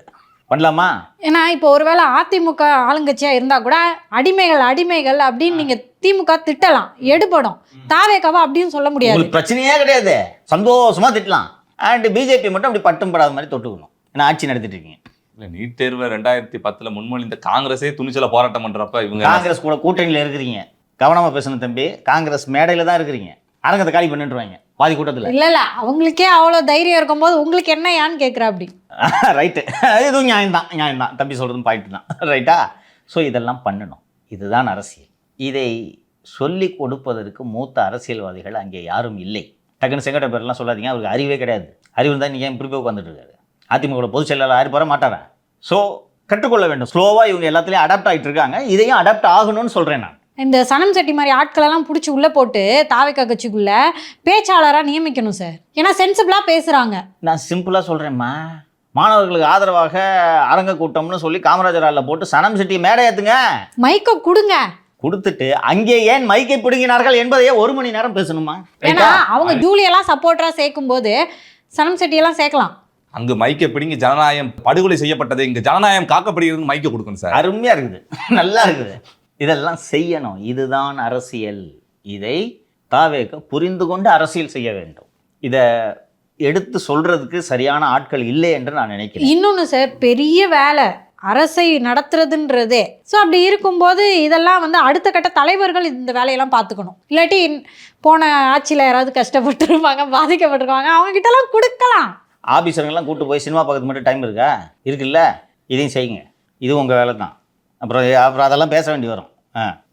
பண்ணலாமா? ஏன்னா இப்போ ஒருவேளை அதிமுக ஆளுங்கட்சியாக இருந்தால் கூட அடிமைகள் அப்படின்னு நீங்கள் திமுக திட்டலாம், எடுபடும். தாவேக்காவா அப்படின்னு சொல்ல முடியாது, பிரச்சனையே கிடையாது, சந்தோஷமாக திட்டலாம். அண்ட் பிஜேபி மட்டும் அப்படி பட்டும் படாத மாதிரி தொட்டுக்கணும். ஏன்னா ஆட்சி நடத்திட்டு இருக்கீங்க. இல்லை நீட் தேர்வை 2010 முன்மொழிந்த காங்கிரஸே துணிச்சல போராட்டம் பண்ணுறப்ப இவங்க காங்கிரஸ் கூட கூட்டணியில் இருக்கிறீங்க. கவனமாக பேசணும் தம்பி, காங்கிரஸ் மேடையில் தான் இருக்கிறீங்க. அரங்கத்தை காலி பண்ணிட்டுருவாங்க பாதி கூட்டத்தில். இல்லை அவங்களுக்கே அவ்வளோ தைரியம் இருக்கும்போது உங்களுக்கு என்ன ஏன்னு கேட்குறா அப்படி. ரைட்டு, இதுவும் நியாயம்தான் தம்பி சொல்கிறதும் பாயிண்ட் தான். ரைட்டா? ஸோ இதெல்லாம் பண்ணணும். இதுதான் அரசியல். இதை சொல்லி கொடுப்பதற்கு மூத்த அரசியல்வாதிகள் அங்கே யாரும் இல்லை. டக்குன்னு செங்கட்ட பேரெல்லாம் சொல்லாதீங்க, அவருக்கு அறிவே கிடையாது. அறிவு தான் நீங்கள் ஏன் இப்படி போய் உட்காந்துட்டு இருக்காரு? அதிமுக பொதுச் செயலாளர் 6 பேரை மாட்டாரா? ஸோ கற்றுக்கொள்ள வேண்டும். ஸ்லோவாக இவங்க எல்லாத்துலேயும் அடாப்ட் ஆகிட்டு இருக்காங்க. இதையும் அடாப்ட் ஆகணும்னு சொல்கிறேன் நான். இந்த சனம் செட்டி மாதிரி ஆட்களெல்லாம் பிடிச்சி உள்ளே போட்டு தாவேக்கா கட்சிக்குள்ள பேச்சாளராக நியமிக்கணும் சார். ஏன்னா சென்சிபிளாக பேசுகிறாங்க. நான் சிம்பிளாக சொல்கிறேம்மா, மாணவர்களுக்கு ஆதரவாக அரங்க கூட்டம்னு சொல்லி காமராஜர் ஹாலில் போட்டு சனம் செட்டியை மேடை ஏற்றுங்க, மைக்கை கொடுங்க. கொடுத்துட்டு அங்கே ஏன் மைக்கை பிடுங்கினார்கள் என்பதையே 1 மணி நேரம் பேசணுமா? ஏன்னா அவங்க ஜூலியெல்லாம் சப்போர்ட்டராக சேர்க்கும் போது சனம் செட்டியெல்லாம் சேர்க்கலாம். அங்கு மைக்கை பிடிங்கி ஜனநாயகம் படுகொலை செய்யப்பட்டது, இங்க ஜனநாயகம் காக்கப்படுகிறது, மைக்கை கொடுக்கணும் சார். அருமையாக இருக்குது, நல்லா இருக்குது. இதெல்லாம் செய்யணும். இதுதான் அரசியல். இதை தாவேக புரிந்து கொண்டு அரசியல் செய்ய வேண்டும். இதை எடுத்து சொல்றதுக்கு சரியான ஆட்கள் இல்லை என்று நான் நினைக்கிறேன். இன்னொன்று சார், பெரிய வேலை அரசை நடத்துறதுன்றதே. ஸோ அப்படி இருக்கும்போது இதெல்லாம் வந்து அடுத்த கட்ட தலைவர்கள் இந்த வேலையெல்லாம் பார்த்துக்கணும். இல்லாட்டி போன ஆட்சியில் யாராவது கஷ்டப்பட்டுருப்பாங்க, பாதிக்கப்பட்டிருப்பாங்க, அவங்ககிட்டலாம் கொடுக்கலாம். ஆஃபீஸருங்கெல்லாம் கூப்பிட்டு போய் சினிமா பார்க்கறது மட்டும் டைம் இருக்கா? இருக்குல்ல, இதையும் செய்யுங்க. இது உங்கள் வேலை தான். அப்புறம் அதெல்லாம் பேச வேண்டி வரும்.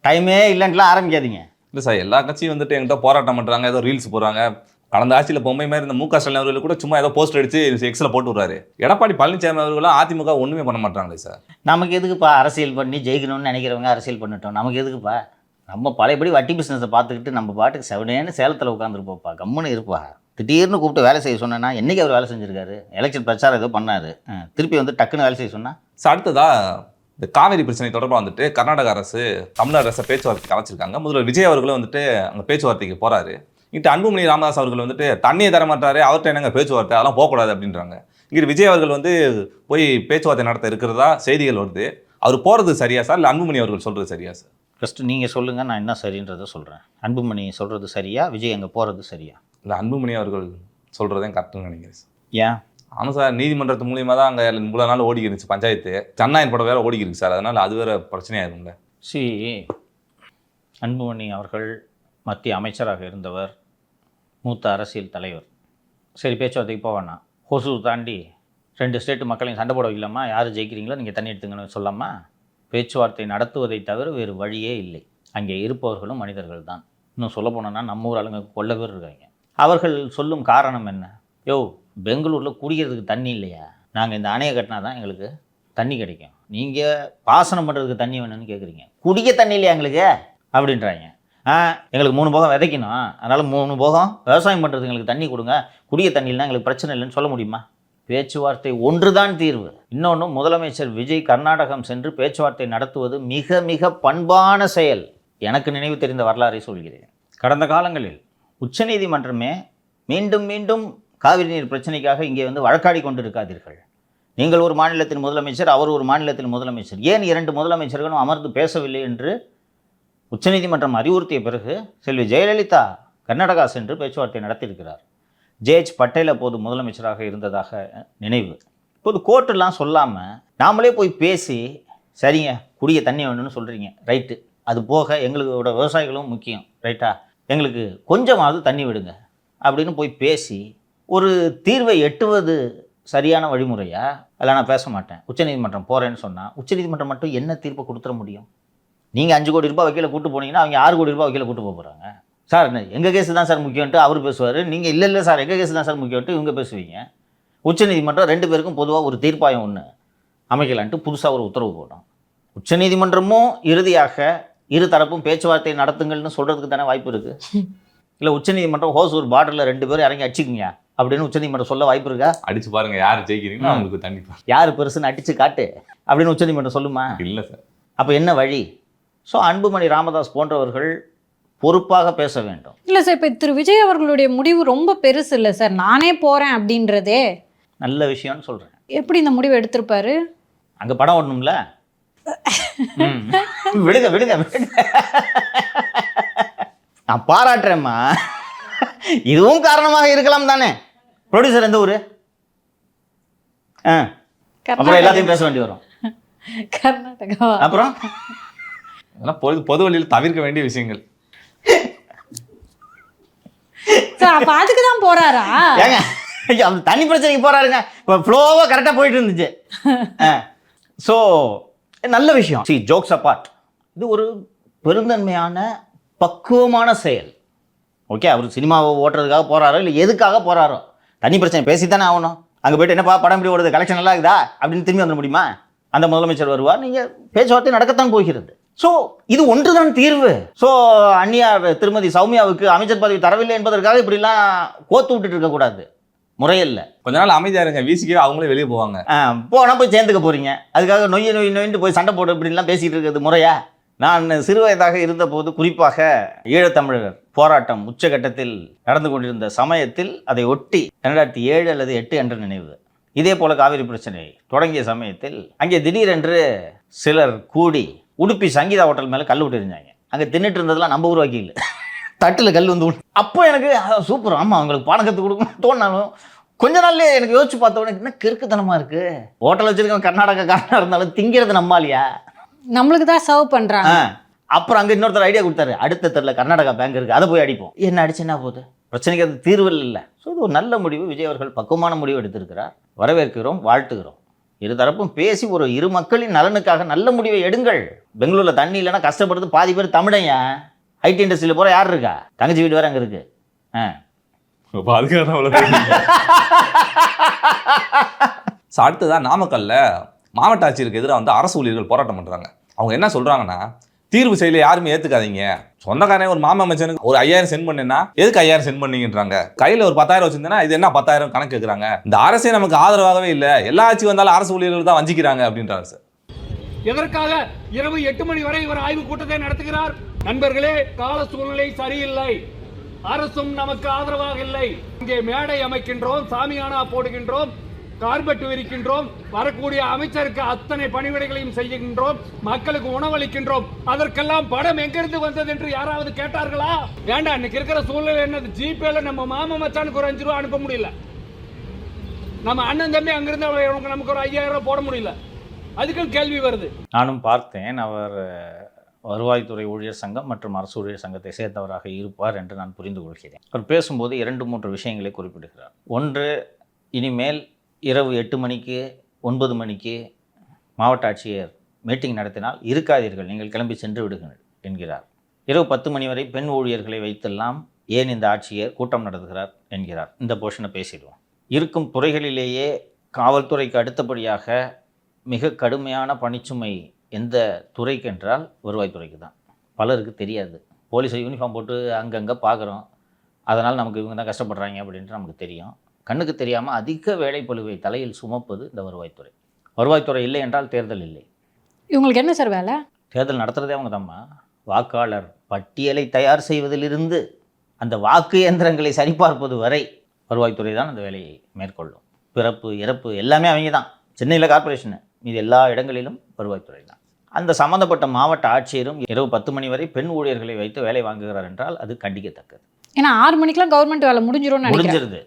டைமே இல்லைன்ட்டுலாம் ஆரம்பிக்காதீங்க. இல்லை சார், எல்லா கட்சியும் வந்துட்டு என்கிட்ட போராட்டம் பண்ணுறாங்க, ஏதோ ரீல்ஸ் போடுறாங்க. கடந்த ஆட்சியில் பொம்மை மாதிரி இந்த மு.க. ஸ்டாலின் அவர்கள் கூட சும்மா ஏதோ போஸ்டர் அடிச்சு எக்ஸில் போட்டு விடுறாரு. எடப்பாடி பழனிசாமி அவர்களும் அதிமுக ஒன்றுமே பண்ண மாட்டாங்களே சார். நமக்கு எதுக்குப்பா அரசியல் பண்ணி ஜெயிக்கணும்னு நினைக்கிறவங்க அரசியல் பண்ணிட்டோம், நமக்கு எதுக்குப்பா? நம்ம பழையபடி வட்டி பிஸ்னஸை பார்த்துக்கிட்டு நம்ம பாட்டுக்கு செவனேன்னு சேலத்தில் உட்காந்துருப்போப்பா, கம்முன்னு இருப்பா. திடீர்னு கூப்பிட்டு வேலை செய்ய சொன்னேன்னா என்றைக்கு அவர் வேலை செஞ்சுருக்காரு? எலெக்ஷன் பிரச்சாரம் ஏதோ பண்ணார், திருப்பி வந்து டக்குன்னு வேலை செய்ய சொன்னால். அடுத்ததா இந்த காவேரி பிரச்சனை தொடர்பாக வந்துட்டு கர்நாடக அரசு தமிழக அரசை பேச்சுவார்த்தைக்கு அழைச்சிருக்காங்க. முதல்வர் விஜய் அவர்களும் வந்துட்டு அங்கே பேச்சுவார்த்தைக்கு போகிறாரு. இங்கிட்ட அன்புமணி ராமதாஸ் அவர்கள் வந்துட்டு தண்ணியை தர மாட்டாரு, அவர்கிட்ட என்னங்க பேச்சுவார்த்தை, அதெல்லாம் போகக்கூடாது அப்படின்றாங்க. இங்கிட்ட விஜய் அவர்கள் வந்து போய் பேச்சுவார்த்தை நடத்த இருக்கிறதா செய்திகள் வருது. அவர் போகிறது சரியா சார், இல்லை அன்புமணி அவர்கள் சொல்கிறது சரியா சார்? ஃபஸ்ட்டு நீங்கள் சொல்லுங்கள், நான் என்ன சரின்றதை சொல்கிறேன். அன்புமணி சொல்கிறது சரியா, விஜய் அங்கே போகிறது சரியா? இல்லை அன்புமணி அவர்கள் சொல்கிறதையும் கரெக்டுன்னு நினைக்கிறேன் சார். ஏன்? ஆமாம் சார், நீதிமன்றத்து மூலியமாக தான் அங்கே இவ்வளோ நாள் ஓடிக்கிருந்துச்சு பஞ்சாயத்து. ஜனநாயகம் படம் வேறு ஓடிக்கிருக்கு சார், அதனால் அது வேறு பிரச்சனையாயிரும்ல. அன்புமணி அவர்கள் மத்திய அமைச்சராக இருந்தவர், மூத்த அரசியல் தலைவர். சரி, பேச்சுவார்த்தைக்கு போவேண்ணா, ஹொசூர் தாண்டி 2 ஸ்டேட்டு மக்களையும் சண்டை போட வைக்கலாமா? யார் ஜெயிக்கிறீங்களோ நீங்கள் தண்ணி எடுத்துங்கன்னு சொல்லாமா? பேச்சுவார்த்தை நடத்துவதை தவிர வேறு வழியே இல்லை. அங்கே இருப்பவர்களும் மனிதர்கள் தான். இன்னும் சொல்ல போனோன்னா நம்ம ஊர் ஆளுங்க கொள்ள பேர் இருக்காங்க. அவர்கள் சொல்லும் காரணம் என்ன? யோ, பெங்களூரில் குடிக்கிறதுக்கு தண்ணி இல்லையா? நாங்கள் இந்த அணையை கட்டினா தான் எங்களுக்கு தண்ணி கிடைக்கும், நீங்கள் பாசனம் பண்ணுறதுக்கு தண்ணி வேணும்னு கேட்குறீங்க, குடிக்க தண்ணி இல்லையா எங்களுக்கு அப்படின்றாங்க. எங்களுக்கு 3 போகம் விதைக்கணும், அதனால் 3 போகம் விவசாயம் பண்ணுறதுக்கு எங்களுக்கு தண்ணி கொடுங்க, குடிய தண்ணியில்னா எங்களுக்கு பிரச்சனை இல்லைன்னு சொல்ல முடியுமா? பேச்சுவார்த்தை ஒன்றுதான் தீர்வு. இன்னொன்று, முதலமைச்சர் விஜய் கர்நாடகம் சென்று பேச்சுவார்த்தை நடத்துவது மிக மிக பண்பான செயல். எனக்கு நினைவு தெரிந்த வரலாறை சொல்கிறேன். கடந்த காலங்களில் உச்சநீதிமன்றமே மீண்டும் மீண்டும் காவிரி நீர் பிரச்சனைக்காக இங்கே வந்து வழக்காடி கொண்டிருக்காதீர்கள். நீங்கள் ஒரு மாநிலத்தின் முதலமைச்சர், அவர் ஒரு மாநிலத்தின் முதலமைச்சர், ஏன் 2 முதலமைச்சர்களும் அமர்ந்து பேசவில்லை என்று உச்சநீதிமன்றம் அறிவுறுத்திய பிறகு செல்வி ஜெயலலிதா கர்நாடகா சென்று பேச்சுவார்த்தை நடத்தியிருக்கிறார். ஜேஎச் பட்டேல் அப்போது முதலமைச்சராக இருந்ததாக நினைவு. இப்போது கோர்ட்டெல்லாம் சொல்லாமல் நாமளே போய் பேசி, சரிங்க குடிய தண்ணி வேணும்னு சொல்கிறீங்க, ரைட்டு, அது போக எங்களோட விவசாயிகளும் முக்கியம், ரைட்டா, எங்களுக்கு கொஞ்சமாவது தண்ணி விடுங்க அப்படின்னு போய் பேசி ஒரு தீர்வை எட்டுவது சரியான வழிமுறையா? அதில் நான் பேச மாட்டேன், உச்சநீதிமன்றம் போகிறேன்னு சொன்னால் உச்சநீதிமன்றம் மட்டும் என்ன தீர்ப்பை கொடுத்துட முடியும்? நீங்கள் 5 கோடி ரூபாய் வக்கீல கூட்டு போனீங்கன்னா அவங்க 6 கோடி ரூபாய் வக்கீல கூட்டு போக போகிறாங்க. சார் எங்கள் கேஸு தான் சார் முக்கியம்ட்டு அவர் பேசுவார், நீங்கள் இல்லை சார் எங்கள் கேஸு தான் சார் முக்கியம்ட்டு இவங்க பேசுவீங்க. உச்சநீதிமன்றம் 2 பேருக்கும் பொதுவாக ஒரு தீர்ப்பாயம் ஒன்று அமைக்கலான்ட்டு புதுசாக ஒரு உத்தரவு போடும். உச்சநீதிமன்றமும் இறுதியாக இரு தரப்பும் பேச்சுவார்த்தை நடத்துங்கள்னு சொல்கிறதுக்கு தானே வாய்ப்பு இருக்குது. இல்லை உச்சநீதிமன்றம் ஹோசூர் பார்டரில் 2 பேரும் இறங்கி அடிச்சுக்குங்க அப்படின்னு உச்சநீதிமன்றம் சொல்ல வாய்ப்பு இருக்கா? அடிச்சு பாருங்க, யார் ஜெயிக்கிறீங்களோ அவங்களுக்கு தண்ணி யார் பெருசுன்னு அடிச்சு காட்டு அப்படின்னு உச்சநீதிமன்றம் சொல்லுமா? இல்லை சார். அப்போ என்ன வழி? ஸோ அன்புமணி ராமதாஸ் போன்றவர்கள் பொறுப்பாக பேச வேண்டும். இல்லை சார், இப்போ திரு விஜய் அவர்களுடைய முடிவு ரொம்ப பெருசு இல்லை சார், நானே போகிறேன் அப்படின்றதே நல்ல விஷயம்னு சொல்கிறேன். எப்படி இந்த முடிவு எடுத்திருப்பாரு? அங்கே படம் ஓடணும்ல. விடுங்க விடுங்க விடுங்க, நான் பாராட்டுறேம்மா, இதுவும் காரணமாக இருக்கலாம் தானே. ப்ரொடியூசர் எந்த ஊர்? அப்புறம் எல்லாத்தையும் பேச வேண்டி வரும். கர்நாடகா. அப்புறம் அதெல்லாம் பொது வழியில் தவிர்க்க வேண்டிய விஷயங்கள். அப்ப அதுக்கு தான் போறாரா? ஏங்க அந்த தண்ணி பிரச்சனைக்கு போறாருங்க, இப்போ ஃப்ளோவாக கரெக்டாக போயிட்டு இருந்துச்சு. ஸோ நல்ல விஷயம். சி ஜோக்ஸ் அப்பார்ட், இது ஒரு பெருந்தன்மையான பக்குவமான செயல். ஓகே, அவர் சினிமாவை ஓட்டுறதுக்காக போகிறாரோ இல்லை எதுக்காக போகிறாரோ, தண்ணி பிரச்சனை பேசித்தானே ஆகணும். அங்கே போய்ட்டு என்னப்பா படம் இப்படி ஓடுது, கலெக்ஷன் நல்லா இருக்குதா அப்படின்னு திரும்பி வந்துட முடியுமா? அந்த முதலமைச்சர் வருவார், நீங்கள் பேச்சுவார்த்தை நடக்கத்தான் போகிறது. ஸோ இது ஒன்றுதான் தீர்வு. ஸோ அந்நியார் திருமதி சௌமியாவுக்கு அமைச்சர் பதவி தரவில்லை என்பதற்காக இப்படிலாம் கோத்து விட்டுட்டு இருக்கக்கூடாது, முறையில்லை. கொஞ்ச நாள் அமைதியாக இருங்க, வீசிக்கவே அவங்களே வெளியே போவாங்க. போனால் போய் சேர்ந்துக்க போகிறீங்க, அதுக்காக நொய்யிட்டு போய் சண்டை போட்டு இப்படிலாம் பேசிகிட்டு இருக்கிறது முறையா? நான் சிறு வயதாக இருந்தபோது குறிப்பாக ஈழத்தமிழர் போராட்டம் உச்சகட்டத்தில் நடந்து கொண்டிருந்த சமயத்தில் அதை ஒட்டி 2007 அல்லது 2008 என்ற நினைவு, இதே போல காவிரி பிரச்சனை தொடங்கிய சமயத்தில் அங்கே திடீரென்று சிலர் கூடி உடுப்பி சங்கீதா ஹோட்டல் மேலே கல் விட்டு இருந்தாங்க. அங்கே தின்னுட்டு இருந்ததுலாம் நம்ம ஊர் வக்கீல், தட்டில் கல் வந்து. அப்போ எனக்கு சூப்பர், ஆமாம் அவங்களுக்கு பாடம் கற்றுக் கொடுக்கணும்னு தோணாலும் கொஞ்ச நாள்லேயே எனக்கு யோசிச்சு பார்த்தோன்னே என்ன கிறுக்குத்தனமாக இருக்குது. ஹோட்டல் வச்சிருக்கவன் கர்நாடகாக்காரனாக இருந்தாலும் திங்கிறது நம்மாலியா, நம்மளுக்கு தான் சர்வ் பண்ணுறாங்க. அப்புறம் அங்கே இன்னொருத்தர் ஐடியா கொடுத்தாரு, அடுத்த தெருவில் கர்நாடகா பேங்க் இருக்குது, அதை போய் அடிப்போம். என்ன அடிச்சு என்ன போகுது, பிரச்சனைக்கு அது தீர்வில் இல்லை. ஸோ இது ஒரு நல்ல முடிவு, விஜய் அவர்கள் பக்குவமான முடிவு எடுத்திருக்கிறார், வரவேற்கிறோம், வாழ்த்துகிறோம். இருதரப்பும் பேசி ஒரு இரு மக்களின் நலனுக்காக நல்ல முடிவை எடுங்கள். பெங்களூரில் தண்ணி இல்லைன்னா கஷ்டப்படுறது பாதி பேர் தமிழையா. ஐடி இண்டஸ்ட்ரியில் போகிற யார் இருக்கா? தங்கச்சி வீடு வேறு அங்கே இருக்குது. அடுத்ததான் நாமக்கல்ல மாவட்ட ஆட்சியருக்கு எதிராக வந்து அரசு ஊழியர்கள் போராட்டம் பண்ணுறாங்க. அவங்க என்ன சொல்கிறாங்கன்னா, தீர்வு செய்யல யாருமே ஏற்றுக்காதீங்க, சொந்தக்காரன் ஒரு மாமா மச்சனுக்கு ஒரு 5000 சென்ட் பண்ணேன்னா எதுக்கு 5000 சென்ட் பண்ணீங்கன்றாங்க, கையில் ஒரு 10,000 வச்சிருந்தேன்னா இது என்ன 10,000 கணக்கு கேட்குறாங்க, இந்த அரசே நமக்கு ஆதரவாகவே இல்லை, எல்லா ஆட்சி வந்தாலும் அரசு ஊழியர்கள் தான் வஞ்சிக்கிறாங்க அப்படின்றாங்க சார். எதற்காக இரவு 8 மணி வரை இவர் ஆய்வு கூட்டத்தை நடத்துகிறார்? நண்பர்களே, கால சூழ்நிலை சரியில்லை, அரசும் நமக்கு ஆதரவாக இல்லை. இங்கே மேடை அமைக்கின்றோம், சாமியானா போடுகின்றோம், கார்பெட் விரிக்கின்றோம், வரக்கூடிய அமைச்சருக்கு அத்தனை பணிவிடைகளையும் செய்கின்றோம், மக்களுக்கு உணவளிக்கின்றோம். அதற்கெல்லாம் படம் எங்கிருந்து வந்தது என்று யாராவது கேட்டார்களா? வேண்டாம், இன்னைக்கு இருக்கிற சூழ்நிலை என்னது? ஜிபேல நம்ம மாமா மச்சானுக்கு ஒரு 5 ரூபா அனுப்ப முடியல, நம்ம அண்ணன் தம்பி அங்கிருந்து நமக்கு ஒரு 5000 ரூபாய் போட முடியல, அதுக்கும் கேள்வி வருது. நானும் பார்த்தேன், அவர் வருவாய்த்துறை ஊழியர் சங்கம் மற்றும் அரசு ஊழியர் சங்கத்தை சேர்ந்தவராக இருப்பார் என்று நான் புரிந்து கொள்கிறேன். அவர் பேசும்போது 2-3 விஷயங்களை குறிப்பிடுகிறார். ஒன்று, இனிமேல் இரவு 8 மணிக்கு 9 மணிக்கு மாவட்ட ஆட்சியர் மீட்டிங் நடத்தினால் இருக்காதீர்கள், நீங்கள் கிளம்பி சென்று விடுங்கள் என்கிறார். இரவு 10 மணி வரை பெண் ஊழியர்களை வைத்தெல்லாம் ஏன் இந்த ஆட்சியர் கூட்டம் நடத்துகிறார் என்கிறார். இந்த போர்ஷனை பேசிடுவோம். இருக்கும் துறைகளிலேயே காவல்துறைக்கு அடுத்தபடியாக மிக கடுமையான பணிச்சுமை எந்த துறைக்கு என்றால் வருவாய்த்துறைக்கு தான். பலருக்கு தெரியாது. போலீஸை யூனிஃபார்ம் போட்டு அங்கங்கே பார்க்குறோம். அதனால் நமக்கு இவங்க தான் கஷ்டப்படுறாங்க அப்படின்ட்டு நமக்கு தெரியும். கண்ணுக்கு தெரியாமல் அதிக வேலைப்பளுவை தலையில் சுமப்பது இந்த வருவாய்த்துறை. வருவாய்த்துறை இல்லை என்றால் தேர்தல் இல்லை. இவங்களுக்கு என்ன சார் வேலை? தேர்தல் நடத்துகிறதே அவங்க தான்மா. வாக்காளர் பட்டியலை தயார் செய்வதிலிருந்து அந்த வாக்கு இயந்திரங்களை சரிபார்ப்பது வரை வருவாய்த்துறை தான் அந்த வேலையை மேற்கொள்ளும். பிறப்பு இறப்பு எல்லாமே அவங்க தான். சென்னையில் கார்ப்பரேஷனு, இது எல்லா இடங்களிலும் வருவாய்த்துறை தான். அந்த சம்மந்தப்பட்ட மாவட்ட ஆட்சியரும் இரவு 10 மணி வரை பெண் ஊழியர்களை வைத்து வேலை வாங்குகிறார் என்றால் அது கண்டிக்கத்தக்கது. ஏன்னா 6 மணிக்கெல்லாம் கவர்மெண்ட் வேலை முடிஞ்சிரும்னு நினைக்கிறேன். முடிஞ்சிருது.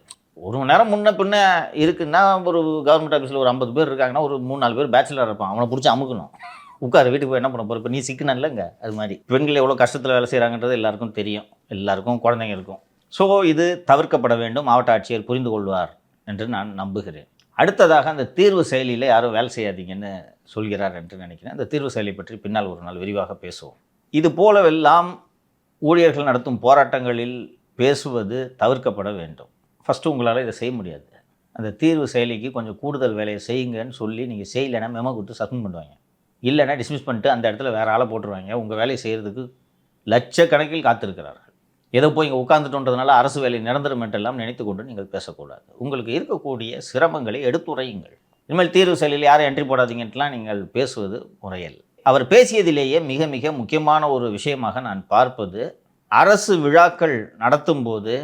ஒரு மணி நேரம் முன்ன பின்ன இருக்குன்னா, ஒரு கவர்மெண்ட் ஆஃபீஸில் ஒரு 50 பேர் இருக்காங்கன்னா ஒரு 3-4 பேர் பேச்சுலர் இருப்பான். அவனை பிடிச்சி அமுக்கணும். உட்கார வீட்டுக்கு போய் என்ன பண்ண போகிற? இப்போ நீ சிக்கனல்லங்க. அது மாதிரி பெண்கள் எவ்வளோ கஷ்டத்தில் வேலை செய்கிறாங்கன்றது எல்லாருக்கும் தெரியும். எல்லாருக்கும் குழந்தைங்க இருக்கும். ஸோ இது தவிர்க்கப்பட வேண்டும். மாவட்ட ஆட்சியர் புரிந்து கொள்வார் என்று நான் நம்புகிறேன். அடுத்ததாக அந்த தீர்வு செயலியில் யாரும் வேலை செய்யாதீங்கன்னு சொல்கிறார் என்று நினைக்கிறேன். அந்த தீர்வு செயலி பற்றி பின்னால் ஒரு நாள் விரிவாக பேசுவோம். இது போலவெல்லாம் ஊழியர்கள் நடத்தும் போராட்டங்களில் பேசுவது தவிர்க்கப்பட வேண்டும். ஃபஸ்ட்டு உங்களால் இதை செய்ய முடியாது. அந்த தீர்வு செயலிக்கு கொஞ்சம் கூடுதல் வேலையை செய்யுங்கன்னு சொல்லி நீங்கள் செய்யலைன்னா மெமோ கொடுத்து சஸ்பெண்ட் பண்ணுவாங்க. இல்லைன்னா டிஸ்மிஸ் பண்ணிட்டு அந்த இடத்துல வேறு ஆளை போட்டுருவாங்க. உங்கள் வேலையை செய்கிறதுக்கு லட்சக்கணக்கில் காத்திருக்கிறார்கள். ஏதோ போய் இங்கே உட்காந்துட்டோன்றதுனால அரசு வேலை நிரந்தரம் என்றெல்லாம் நினைத்து கொண்டு நீங்கள் பேசக்கூடாது. உங்களுக்கு இருக்கக்கூடிய சிரமங்களை எடுத்துரையுங்கள். இனிமேல் தீர்வு செயலில் யாரும் என்ட்ரி போடாதீங்கன்ட்டுலாம் நீங்கள் பேசுவது முறையல்ல. அவர் பேசியதிலேயே மிக மிக முக்கியமான ஒரு விஷயமாக நான் பார்ப்பது, அரசு விழாக்கள் நடத்தும் போது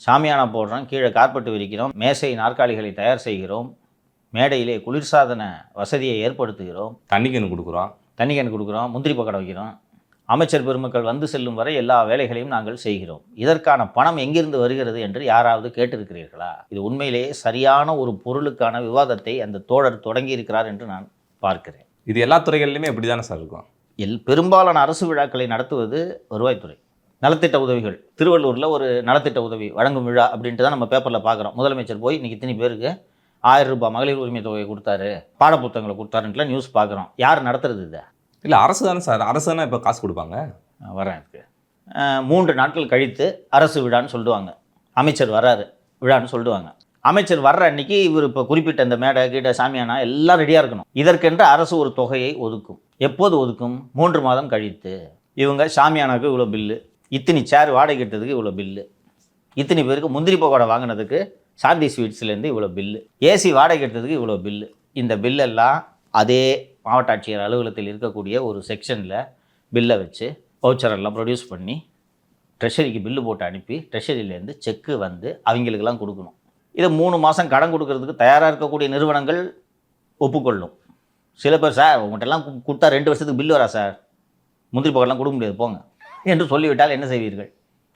சாமியானா போடுறோம், கீழே கார்பெட் விரிக்கிறோம், மேசை நாற்காலிகளை தயார் செய்கிறோம், மேடையிலே குளிர்சாதன வசதியை ஏற்படுத்துகிறோம், தண்ணி கேன் கொடுக்குறோம், முந்திரி பக்கடை வைக்கிறோம், அமைச்சர் பெருமக்கள் வந்து செல்லும் வரை எல்லா வேலைகளையும் நாங்கள் செய்கிறோம். இதற்கான பணம் எங்கிருந்து வருகிறது என்று யாராவது கேட்டிருக்கிறீர்களா? இது உண்மையிலேயே சரியான ஒரு பொருளுக்கான விவாதத்தை அந்த தோழர் தொடங்கி இருக்கிறார் என்று நான் பார்க்கிறேன். இது எல்லா துறைகளிலுமே இப்படி தானே சார் இருக்கும்? பெரும்பாலான அரசு விழாக்களை நடத்துவது வருவாய்த்துறை. நலத்திட்ட உதவிகள், திருவள்ளூரில் ஒரு நலத்திட்ட உதவி வழங்கும் விழா அப்படின்ட்டு தான் நம்ம பேப்பரில் பார்க்குறோம். முதலமைச்சர் போய் இன்றைக்கி இத்தனை பேருக்கு 1000 ரூபாய் மகளிர் உரிமை தொகையை கொடுத்தாரு, பாடப்புத்தகங்களை கொடுத்தாருன்ட்டுலாம் நியூஸ் பார்க்குறோம். யார் நடத்துறது இதை? இல்லை, அரசு தானே சார். அரசு தானே இப்போ காசு கொடுப்பாங்க. வரேன் இருக்கு. 3 நாட்கள் கழித்து அரசு விழான்னு சொல்லுவாங்க. அமைச்சர் வர்றாரு விழான்னு சொல்லுவாங்க. அமைச்சர் வர்ற அன்னைக்கு இவர் இப்போ குறிப்பிட்ட இந்த மேடை கீழே சாமியானா எல்லாம் ரெடியாக இருக்கணும். இதற்கென்று அரசு ஒரு தொகையை ஒதுக்கும். எப்போது ஒதுக்கும்? 3 மாதம் கழித்து. இவங்க சாமியானாவுக்கு இவ்வளோ பில்லு, இத்தனி சேர் வாடகை கட்டுறதுக்கு இவ்வளோ பில்லு, இத்தனை பேருக்கு முந்திரி பக்கோடா வாங்கினதுக்கு சாந்தி ஸ்வீட்ஸ்லேருந்து இவ்வளோ பில்லு, ஏசி வாடகை கட்டுறதுக்கு இவ்வளோ பில்லு. இந்த பில்லெல்லாம் அதே மாவட்ட ஆட்சியர் அலுவலகத்தில் இருக்கக்கூடிய ஒரு செக்ஷனில் பில்லை வச்சு வவுச்சரெல்லாம் ப்ரொடியூஸ் பண்ணி ட்ரெஷரிக்கு பில்லு போட்டு அனுப்பி ட்ரெஷரியிலேருந்து செக்கு வந்து அவங்களுக்கெல்லாம் கொடுக்கணும். இதை 3 மாதம் கடன் கொடுக்கறதுக்கு தயாராக இருக்கக்கூடிய நிறுவனங்கள் ஒப்புக்கொள்ளும். சில பேர், சார் உங்கள்கிட்டலாம் கொடுத்தா 2 வருஷத்துக்கு பில்லு வரா சார், முந்திரி பக்கம்லாம் கொடுக்க முடியாது போங்க என்று சொல்லிவிட்டால் என்ன செய்வீர்கள்?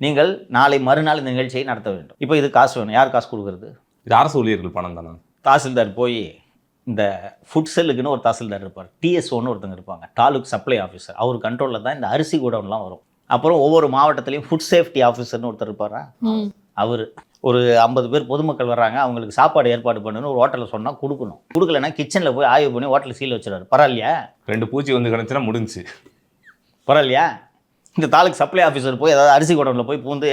நீங்கள் நாளை மறுநாள் இந்த நிகழ்ச்சியை நடத்த வேண்டும். இப்போ இது காசு வேணும். யார் காசு கொடுக்குறது? இது அரசு ஊழியர்கள் பணம் தானே. தாசில்தார் போய் இந்த ஃபுட் செல்லுக்குன்னு ஒரு தாசில்தார் இருப்பார், டிஎஸ்ஓன்னு ஒருத்தங்க இருப்பாங்க, தாலுக் சப்ளை ஆஃபீஸர். அவர் கண்ட்ரோலில் தான் இந்த அரிசி கூடம்லாம் வரும். அப்புறம் ஒவ்வொரு மாவட்டத்துலேயும் ஃபுட் சேஃப்டி ஆஃபீஸர்னு ஒருத்தர் இருப்பாரா, அவர். ஒரு 50 பேர் பொதுமக்கள் வர்றாங்க, அவங்களுக்கு சாப்பாடு ஏற்பாடு பண்ணணும்னு ஒரு ஹோட்டலில் சொன்னால் கொடுக்கணும். கொடுக்கலன்னா கிச்சனில் போய் ஆய்வு பண்ணி ஹோட்டலில் சீல் வச்சுருவார். பரவாயில்லையா? 2 பூச்சி வந்து கிடச்சுன்னா முடிஞ்சு. பரவாயில்லையா? இந்த தாலுக் சப்ளை ஆஃபீஸர் போய் ஏதாவது அரிசி குடோனில் போய் பூந்து,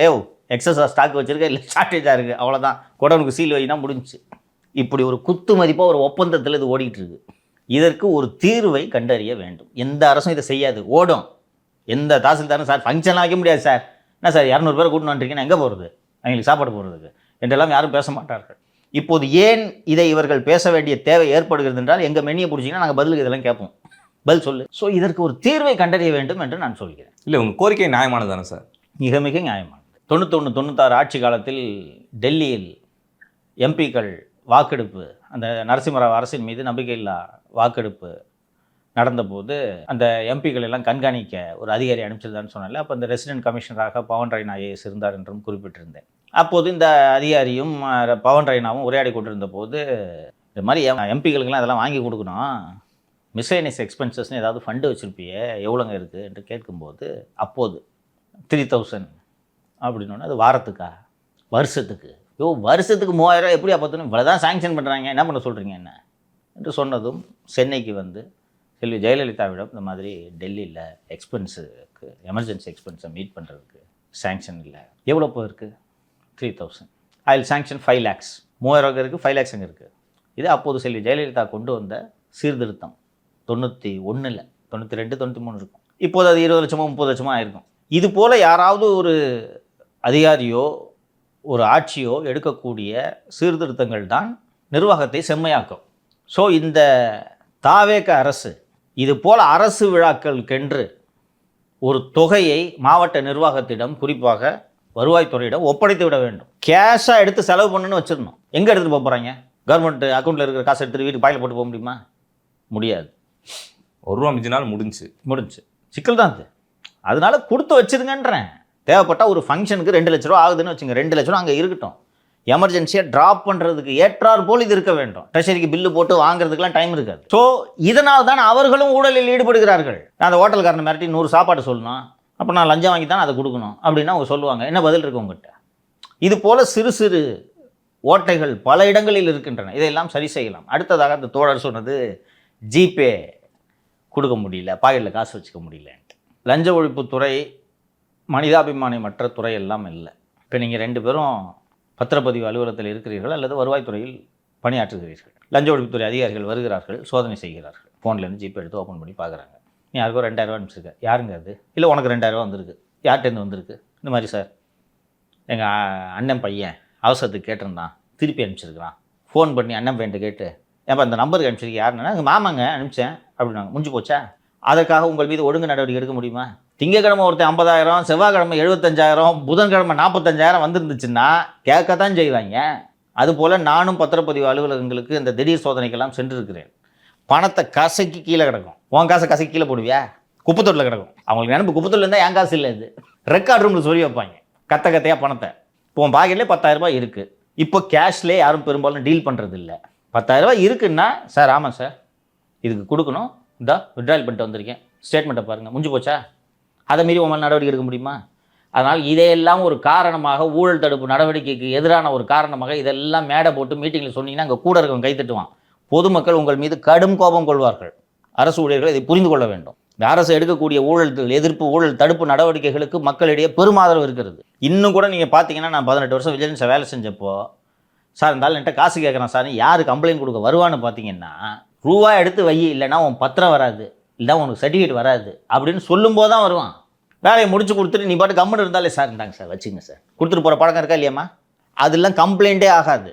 எக்ஸஸாக ஸ்டாக் வச்சுருக்க, இல்லை ஷார்ட்டேஜாக இருக்குது, அவ்வளோதான், குடோனுக்கு சீல் வைனா முடிஞ்சு. இப்படி ஒரு குத்து மதிப்பாக ஒரு ஒப்பந்தத்தில் இது ஓடிட்டு இருக்கு. இதற்கு ஒரு தீர்வை கண்டறிய வேண்டும். எந்த அரசும் இதை செய்யாது, ஓடும். எந்த தாசில்தாரும், சார் ஃபங்க்ஷன்லாம் வைக்க முடியாது சார், என்ன சார் 200 பேரை கூட்டின்னு வந்துட்டீங்கன்னா எங்கே போகிறது, அவங்களுக்கு சாப்பாடு போடுறதுக்கு என்றெல்லாம் யாரும் பேச மாட்டார்கள். இப்போது ஏன் இதை இவர்கள் பேச வேண்டிய தேவை ஏற்படுகிறது என்றால், எங்கள் மெனியை பிடிச்சிங்கன்னா நாங்கள் பதிலுக்கு இதெல்லாம் கேட்போம், பதில் சொல்லு. ஸோ இதற்கு ஒரு தீர்வை கண்டறிய வேண்டும் என்று நான் சொல்கிறேன். இல்லை, உங்கள் கோரிக்கை நியாயமானது தானே சார்? மிக மிக நியாயமானது. 91-96 ஆட்சி காலத்தில் டெல்லியில் எம்பிக்கள் வாக்கெடுப்பு, அந்த நரசிம்மராவ் அரசின் மீது நம்பிக்கையில்லா வாக்கெடுப்பு நடந்தபோது அந்த எம்பிக்கள் எல்லாம் கண்காணிக்க ஒரு அதிகாரி அனுப்பிச்சிருந்தான்னு சொன்னால, அப்போ இந்த ரெசிடென்ட் கமிஷனராக பவன் ரெய்னா ஐஏஎஸ் இருந்தார் என்றும் குறிப்பிட்டிருந்தேன். அப்போது இந்த அதிகாரியும் பவன் ரெய்னாவும் உரையாடி கொண்டிருந்த போது, இந்த மாதிரி எம்பிக்களுக்கெல்லாம் இதெல்லாம் வாங்கி கொடுக்கணும், மிஸ்லேனியஸ் எக்ஸ்பென்சஸ்னு ஏதாவது ஃபண்டு வச்சுருப்பியே, எவ்வளோங்க இருக்குது என்று கேட்கும்போது, அப்போது 3000 அப்படின்னோடனே, அது வாரத்துக்கா, வருஷத்துக்கு, வருஷத்துக்கு 3000 எப்படியா பார்த்தோன்னு இவ்வளோ தான் சாங்ஷன் பண்ணுறாங்க, என்ன பண்ண சொல்கிறீங்க என்ன என்று சொன்னதும், சென்னைக்கு வந்து செல்வி ஜெயலலிதாவிடம் இந்த மாதிரி டெல்லியில் எக்ஸ்பென்ஸுக்கு, எமர்ஜென்சி எக்ஸ்பென்ஸை மீட் பண்ணுறதுக்கு சாங்ஷன் இல்லை, எவ்வளோ போயிருக்கு, 3000, அதில் சாங்ஷன் 5 lakhs, 3000 இருக்குது, 5 lakhs அங்கே இருக்குது. இது அப்போது செல்வி ஜெயலலிதா கொண்டு வந்த சீர்திருத்தம். 91, 92, 93 இருக்கும். இப்போது அது 20 லட்சமோ 30 லட்சமோ ஆயிருக்கும். இது போல் யாராவது ஒரு அதிகாரியோ ஒரு ஆட்சியோ எடுக்கக்கூடிய சீர்திருத்தங்கள் தான் நிர்வாகத்தை செம்மையாக்கும். ஸோ இந்த தாவேக அரசு இது போல் அரசு விழாக்களுக்கென்று ஒரு தொகையை மாவட்ட நிர்வாகத்திடம், குறிப்பாக வருவாய்த்துறையிடம் ஒப்படைத்து விட வேண்டும். கேஷாக எடுத்து செலவு பண்ணுன்னு வச்சிடணும். எங்கே எடுத்துகிட்டு போக போகிறாங்க? கவர்மெண்ட் அக்கௌண்ட்டில் இருக்கிற காசு எடுத்துகிட்டு வீட்டுக்கு பாயில் போட்டு போக முடியுமா? முடியாது. ₹1 மிஞ்சினாலும் முடிஞ்சு சிக்கல் தான் அது. அதனால கொடுத்து வச்சிருங்கன்றேன். தேவைப்பட்டால் ஒரு ஃபங்க்ஷனுக்கு 2 லட்ச ரூபா ஆகுதுன்னு வச்சுங்க, 2 லட்ச ரூபா அங்கே இருக்கட்டும். எமர்ஜென்சியாக ட்ராப் பண்ணுறதுக்கு ஏற்றார் போல் இது இருக்க வேண்டும். ட்ரெஷரிக்கு பில்லு போட்டு வாங்குறதுக்கெலாம் டைம் இருக்காது. ஸோ இதனால் தான் அவர்களும் ஊழலில் ஈடுபடுகிறார்கள். நான் அந்த ஹோட்டல்காரனை மிரட்டி 100 சாப்பாடு சொல்லணும், அப்போ நான் லஞ்சம் வாங்கி தான் அதை கொடுக்கணும் அப்படின்னா அவங்க சொல்லுவாங்க. என்ன பதில் இருக்கு உங்கள்கிட்ட? இது போல் சிறு சிறு ஓட்டைகள் பல இடங்களில் இருக்கின்றன. இதையெல்லாம் சரி செய்யலாம். அடுத்ததாக அந்த தோழர் சொன்னது ஜிபே கொடுக்க முடியல, பாக்கெட்டில் காசு வச்சுக்க முடியலன்ட்டு. லஞ்ச ஒழிப்புத்துறை மனிதாபிமானமற்ற துறை எல்லாம் இல்லை. இப்போ நீங்கள் 2 பேரும் பத்திரப்பதிவு அலுவலகத்தில் இருக்கிறீர்கள் அல்லது வருவாய்த்துறையில் பணியாற்றுகிறீர்கள். லஞ்ச ஒழிப்புத்துறை அதிகாரிகள் வருகிறார்கள், சோதனை செய்கிறார்கள். ஃபோன்லேருந்து ஜிபே எடுத்து ஓப்பன் பண்ணி பார்க்குறாங்க. நீ யாருக்கோ 2000 ரூபா அனுப்பிச்சிருக்க, யாருங்க அது? இல்லை உனக்கு 2000 ரூபா வந்திருக்கு. யார்கிட்டேருந்து வந்திருக்கு? இந்த மாதிரி சார், எங்கள் அண்ணன் பையன் அவசரத்துக்கு கேட்டிருந்தான், திருப்பி அனுப்பிச்சிருக்கிறான். ஃபோன் பண்ணி அண்ணன் பையன்ட்டு கேட்டு, ஏப்பா இந்த நம்பருக்கு அனுப்பிச்சிருக்க யாருன்னா, எங்கள் மாமாங்க அனுப்பிச்சேன் அப்படின்னாங்க. முடிஞ்சு போச்சா? அதுக்காக உங்கள் மீது ஒழுங்கு நடவடிக்கை எடுக்க முடியுமா? திங்கக்கிழமை ஒருத்தன் 50,000, செவ்வாய்க்கிழமை 75,000, புதன்கிழமை 45,000 வந்துருந்துச்சுன்னா கேட்கத்தான் செய்வாங்க. அதுபோல் நானும் பத்திரப்பதிவு அலுவலகங்களுக்கு இந்த திடீர் சோதனைக்கெல்லாம் சென்றிருக்கிறேன். பணத்தை கசக்கி கீழே கிடக்கும். உன் காசை கசக்கி கீழே போடுவியா? குப்பத்தொட்டில் கிடக்கும். அவங்களுக்கு நினைப்பு குப்பத்தொட்டில் இருந்தால் என் காசு இல்லை, இது ரெக்கார்ட் ரூமில் சொல்லி வைப்பாங்க கத்தையாக பணத்தை. இப்போ உன் பாக்கெட்லேயே 10,000 ரூபாய் இருக்குது. இப்போ கேஷ்லேயே யாரும் பெரும்பாலும் டீல் பண்ணுறது இல்லை. 10,000 ரூபாய் இருக்குன்னா, சார் ஆமாம் சார் இதுக்கு கொடுக்கணும், இந்தா விட்ராயல் பண்ணிட்டு வந்திருக்கேன், ஸ்டேட்மெண்ட்டை பாருங்கள், முடிஞ்சு போச்சா? அதை மீறி உங்கள் நடவடிக்கை எடுக்க முடியுமா? அதனால் இதையெல்லாம் ஒரு காரணமாக, ஊழல் தடுப்பு நடவடிக்கைக்கு எதிரான ஒரு காரணமாக இதெல்லாம் மேடை போட்டு மீட்டிங்கில் சொன்னீங்கன்னா அங்கே கூட இருக்கவங்க கைத்தட்டுவான். பொதுமக்கள் உங்கள் மீது கடும் கோபம் கொள்வார்கள். அரசு ஊழியர்கள் இதை புரிந்து கொள்ள வேண்டும். இந்த அரசு எடுக்கக்கூடிய ஊழல் எதிர்ப்பு, ஊழல் தடுப்பு நடவடிக்கைகளுக்கு மக்களிடையே பெரும் ஆதரவு இருக்கிறது. இன்னும் கூட நீங்கள் பார்த்தீங்கன்னா, நான் 18 வருஷம் விஜிலன்ஸை வேலை செஞ்சப்போ, சார் இருந்தாலும் என்கிட்ட காசு கேட்குறான் சார், யார் கம்ப்ளைண்ட் கொடுக்க வருவான்னு பார்த்தீங்கன்னா, ரூபா எடுத்து வை, இல்லைனா உன் பத்திரம் வராது, இல்லைனா உனக்கு சர்டிஃபிகேட் வராது அப்படின்னு சொல்லும்போது தான் வருவான். வேலையை முடிச்சு கொடுத்துட்டு நீ பாட்டு கம்முன்னு இருந்தாலே, சார் இருந்தாங்க சார் வச்சுங்க சார், கொடுத்துட்டு போகிற பழக்கம் இருக்கா இல்லையாம்மா? அதெல்லாம் கம்ப்ளைண்ட்டே ஆகாது.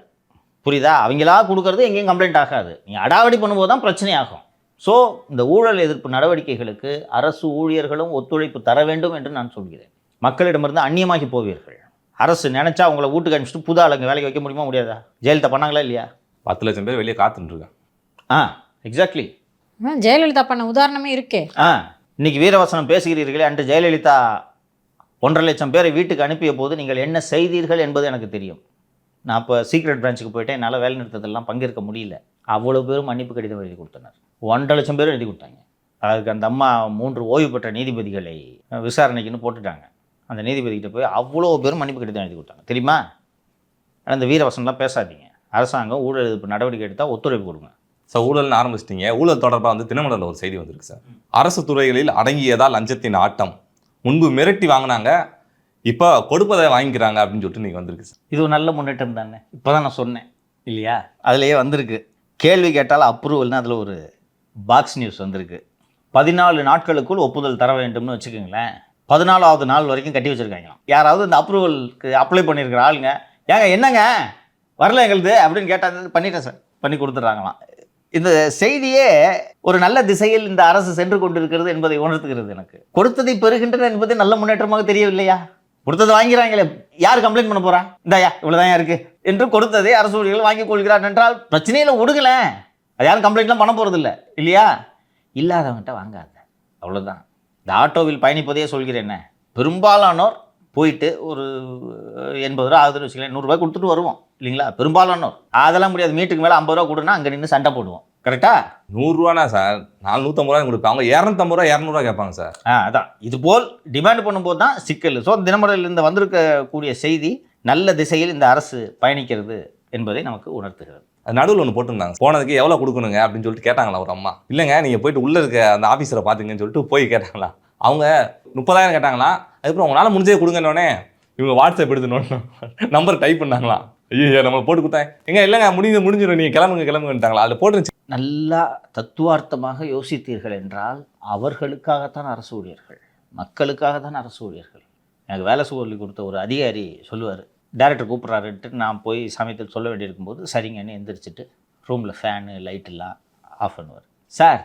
புரியுதா? அவங்களா கொடுக்கறது எங்கேயும் கம்ப்ளைண்ட் ஆகாது. நீ அடாவடி பண்ணும்போது தான் பிரச்சனை ஆகும். ஸோ இந்த ஊழல் எதிர்ப்பு நடவடிக்கைகளுக்கு அரசு ஊழியர்களும் ஒத்துழைப்பு தர வேண்டும் என்று நான் சொல்கிறேன். மக்களிடமிருந்து அந்நியமாகி போவீர்கள். அரசு நினைச்சா அவங்கள வீட்டுக்கு அனுப்பிச்சிட்டு புது ஆளுங்க வேலைக்கு வைக்க முடியுமா? முடியாதா? ஜெயலலிதா பண்ணாங்களா இல்லையா? 10 லட்சம் பேர் வெளியே காத்துட்டுருக்காங்க. எக்ஸாக்ட்லி. ஜெயலலிதா பண்ண உதாரணமே இருக்கே. இன்னைக்கு வீரவசனம் பேசுகிறீர்களே, அன்று ஜெயலலிதா 1.5 லட்சம் பேரை வீட்டுக்கு அனுப்பிய போது நீங்கள் என்ன செய்தீர்கள் என்பது எனக்கு தெரியும். நான் இப்போ சீக்ரெட் பிரான்ச்சுக்கு போயிட்டேன், என்னால் வேலை நிறுத்தத்தெல்லாம் பங்கேற்க முடியல. அவ்வளோ பேரும் மன்னிப்பு கடிதம் எழுதி கொடுத்தனர். 1.5 லட்சம் பேரும் எழுதி கொடுத்தாங்க. அதுக்கு அந்த அம்மா 3 ஓய்வு பெற்ற நீதிபதிகளை விசாரணைக்குன்னு போட்டுட்டாங்க. அந்த நீதிபதிக்கிட்ட போய் அவ்வளோ பேரும் மன்னிப்பு கடிதம் எழுதி கொடுத்தாங்க. தெரியுமா? அந்த வீரவசனம்லாம் பேசாதீங்க. அரசாங்கம் ஊழல் எதிர்ப்பு நடவடிக்கை எடுத்தால் ஒத்துழைப்பு கொடுங்க. சார், ஊழல்னு ஆரம்பிச்சிட்டிங்க. ஊழல் தொடர்பாக தினமலரில் ஒரு செய்தி வந்திருக்கு சார். அரசு துறைகளில் அடங்கியதால் லஞ்சத்தின் ஆட்டம். முன்பு மிரட்டி வாங்கினாங்க, இப்போ கொடுப்பதை வாங்கிக்கிறாங்க அப்படின்னு சொல்லிட்டு நீங்கள் வந்திருக்கு சார். இது ஒரு நல்ல முன்னேற்றம் தானே. இப்போ தான் நான் சொன்னேன் இல்லையா? அதுலேயே வந்திருக்கு. கேள்வி கேட்டால் அப்ரூவல்னு அதில் ஒரு பாக்ஸ் நியூஸ் வந்திருக்கு. 14 நாட்களுக்குள் ஒப்புதல் தர வேண்டும்னு வச்சுக்கோங்களேன். 14வது நாள் வரைக்கும் கட்டி வச்சுருக்காங்க. யாராவது இந்த அப்ரூவலுக்கு அப்ளை பண்ணியிருக்கிற ஆளுங்க, ஏங்க என்னங்க வரல எங்களுது அப்படின்னு கேட்டால், பண்ணிட்டேன் சார், பண்ணி கொடுத்துட்றாங்களாம். இந்த செய்தியே ஒரு நல்ல திசையில் இந்த அரசு சென்று கொண்டிருக்கிறது என்பதை உணர்த்துகிறது. எனக்கு கொடுத்ததை பெறுகின்றன என்பது நல்ல முன்னேற்றமாக தெரியவில்லையா? கொடுத்ததை வாங்கிறாங்களே, யார் கம்ப்ளைண்ட் பண்ண போறா? இந்தாயா இவ்வளோதான் இருக்கு என்று கொடுத்ததை அரசு ஊழியர்கள் வாங்கி கொள்கிறார் என்றால் பிரச்சனையில் ஒடுங்கல. அது யாரும் கம்ப்ளைண்ட்லாம் பண்ண போகிறது இல்லை இல்லையா? இல்லாதவங்கிட்ட வாங்காத, அவ்வளோதான். இந்த ஆட்டோவில் பயணிப்பதையே சொல்கிறேன். பெரும்பாலானோர் போயிட்டு ஒரு 80 ரூபா ஆகுதுன்னு வச்சுக்கலாம், 100 ரூபாய் கொடுத்துட்டு வருவோம் இல்லைங்களா? பெரும்பாலானோர் அதெல்லாம் முடியாது. மீட்டுக்கு மேலே 50 ரூபா கொடுனா அங்கே நின்று சண்டை போடுவோம். கரெக்டா? 100 ரூபானா சார் 450 ரூபாய் கொடுப்பாங்க. அவங்க 250 ரூபா 200 ரூபா கேட்பாங்க சார். அதான் இது போல் டிமாண்ட் பண்ணும்போது தான் சிக்கல். ஸோ தினமலரில் இருந்து வந்திருக்கக்கூடிய செய்தி நல்ல திசையில் இந்த அரசு பயணிக்கிறது என்பதை நமக்கு உணர்த்துகிறது. அது நடுவில் ஒன்று போட்டிருந்தாங்க, போனதுக்கு எவ்வளோ கொடுக்கணுங்க அப்படின்னு சொல்லிட்டு கேட்டாங்களா ஒரு அம்மா. இல்லைங்க நீங்கள் போயிட்டு உள்ளே இருக்க அந்த ஆஃபீஸரை பார்த்தீங்கன்னு சொல்லிட்டு போய் கேட்டாங்களா. அவங்க 30,000 கேட்டாங்களா. அதுக்கப்புறம் உங்களால் முடிஞ்சே கொடுங்கன்னொடனே இவங்க வாட்ஸ்அப் எடுத்துனோன்னு நம்பர் டைப் பண்ணாங்களாம். ஐயோ நம்ம போட்டு கொடுத்தேன், எங்க இல்லைங்க முடிஞ்சிடும், நீங்கள் கிளம்புங்கட்டாங்களா. அதில் போட்டுருச்சு. நல்லா தத்துவார்த்தமாக யோசித்தீர்கள் என்றால் அவர்களுக்காகத்தான் அரசு ஊழியர்கள். மக்களுக்காக தான் அரசு ஊழியர்கள். எனக்கு வேலை சொல்லி கொடுத்த ஒரு அதிகாரி சொல்லுவார், டேரக்டர் கூப்பிட்றாருன்ட்டு நான் போய் சமயத்தில் சொல்ல வேண்டியிருக்கும்போது சரிங்கன்னு எந்திரிச்சிட்டு ரூமில் ஃபேனு லைட்டெல்லாம் ஆஃப் பண்ணுவார். சார்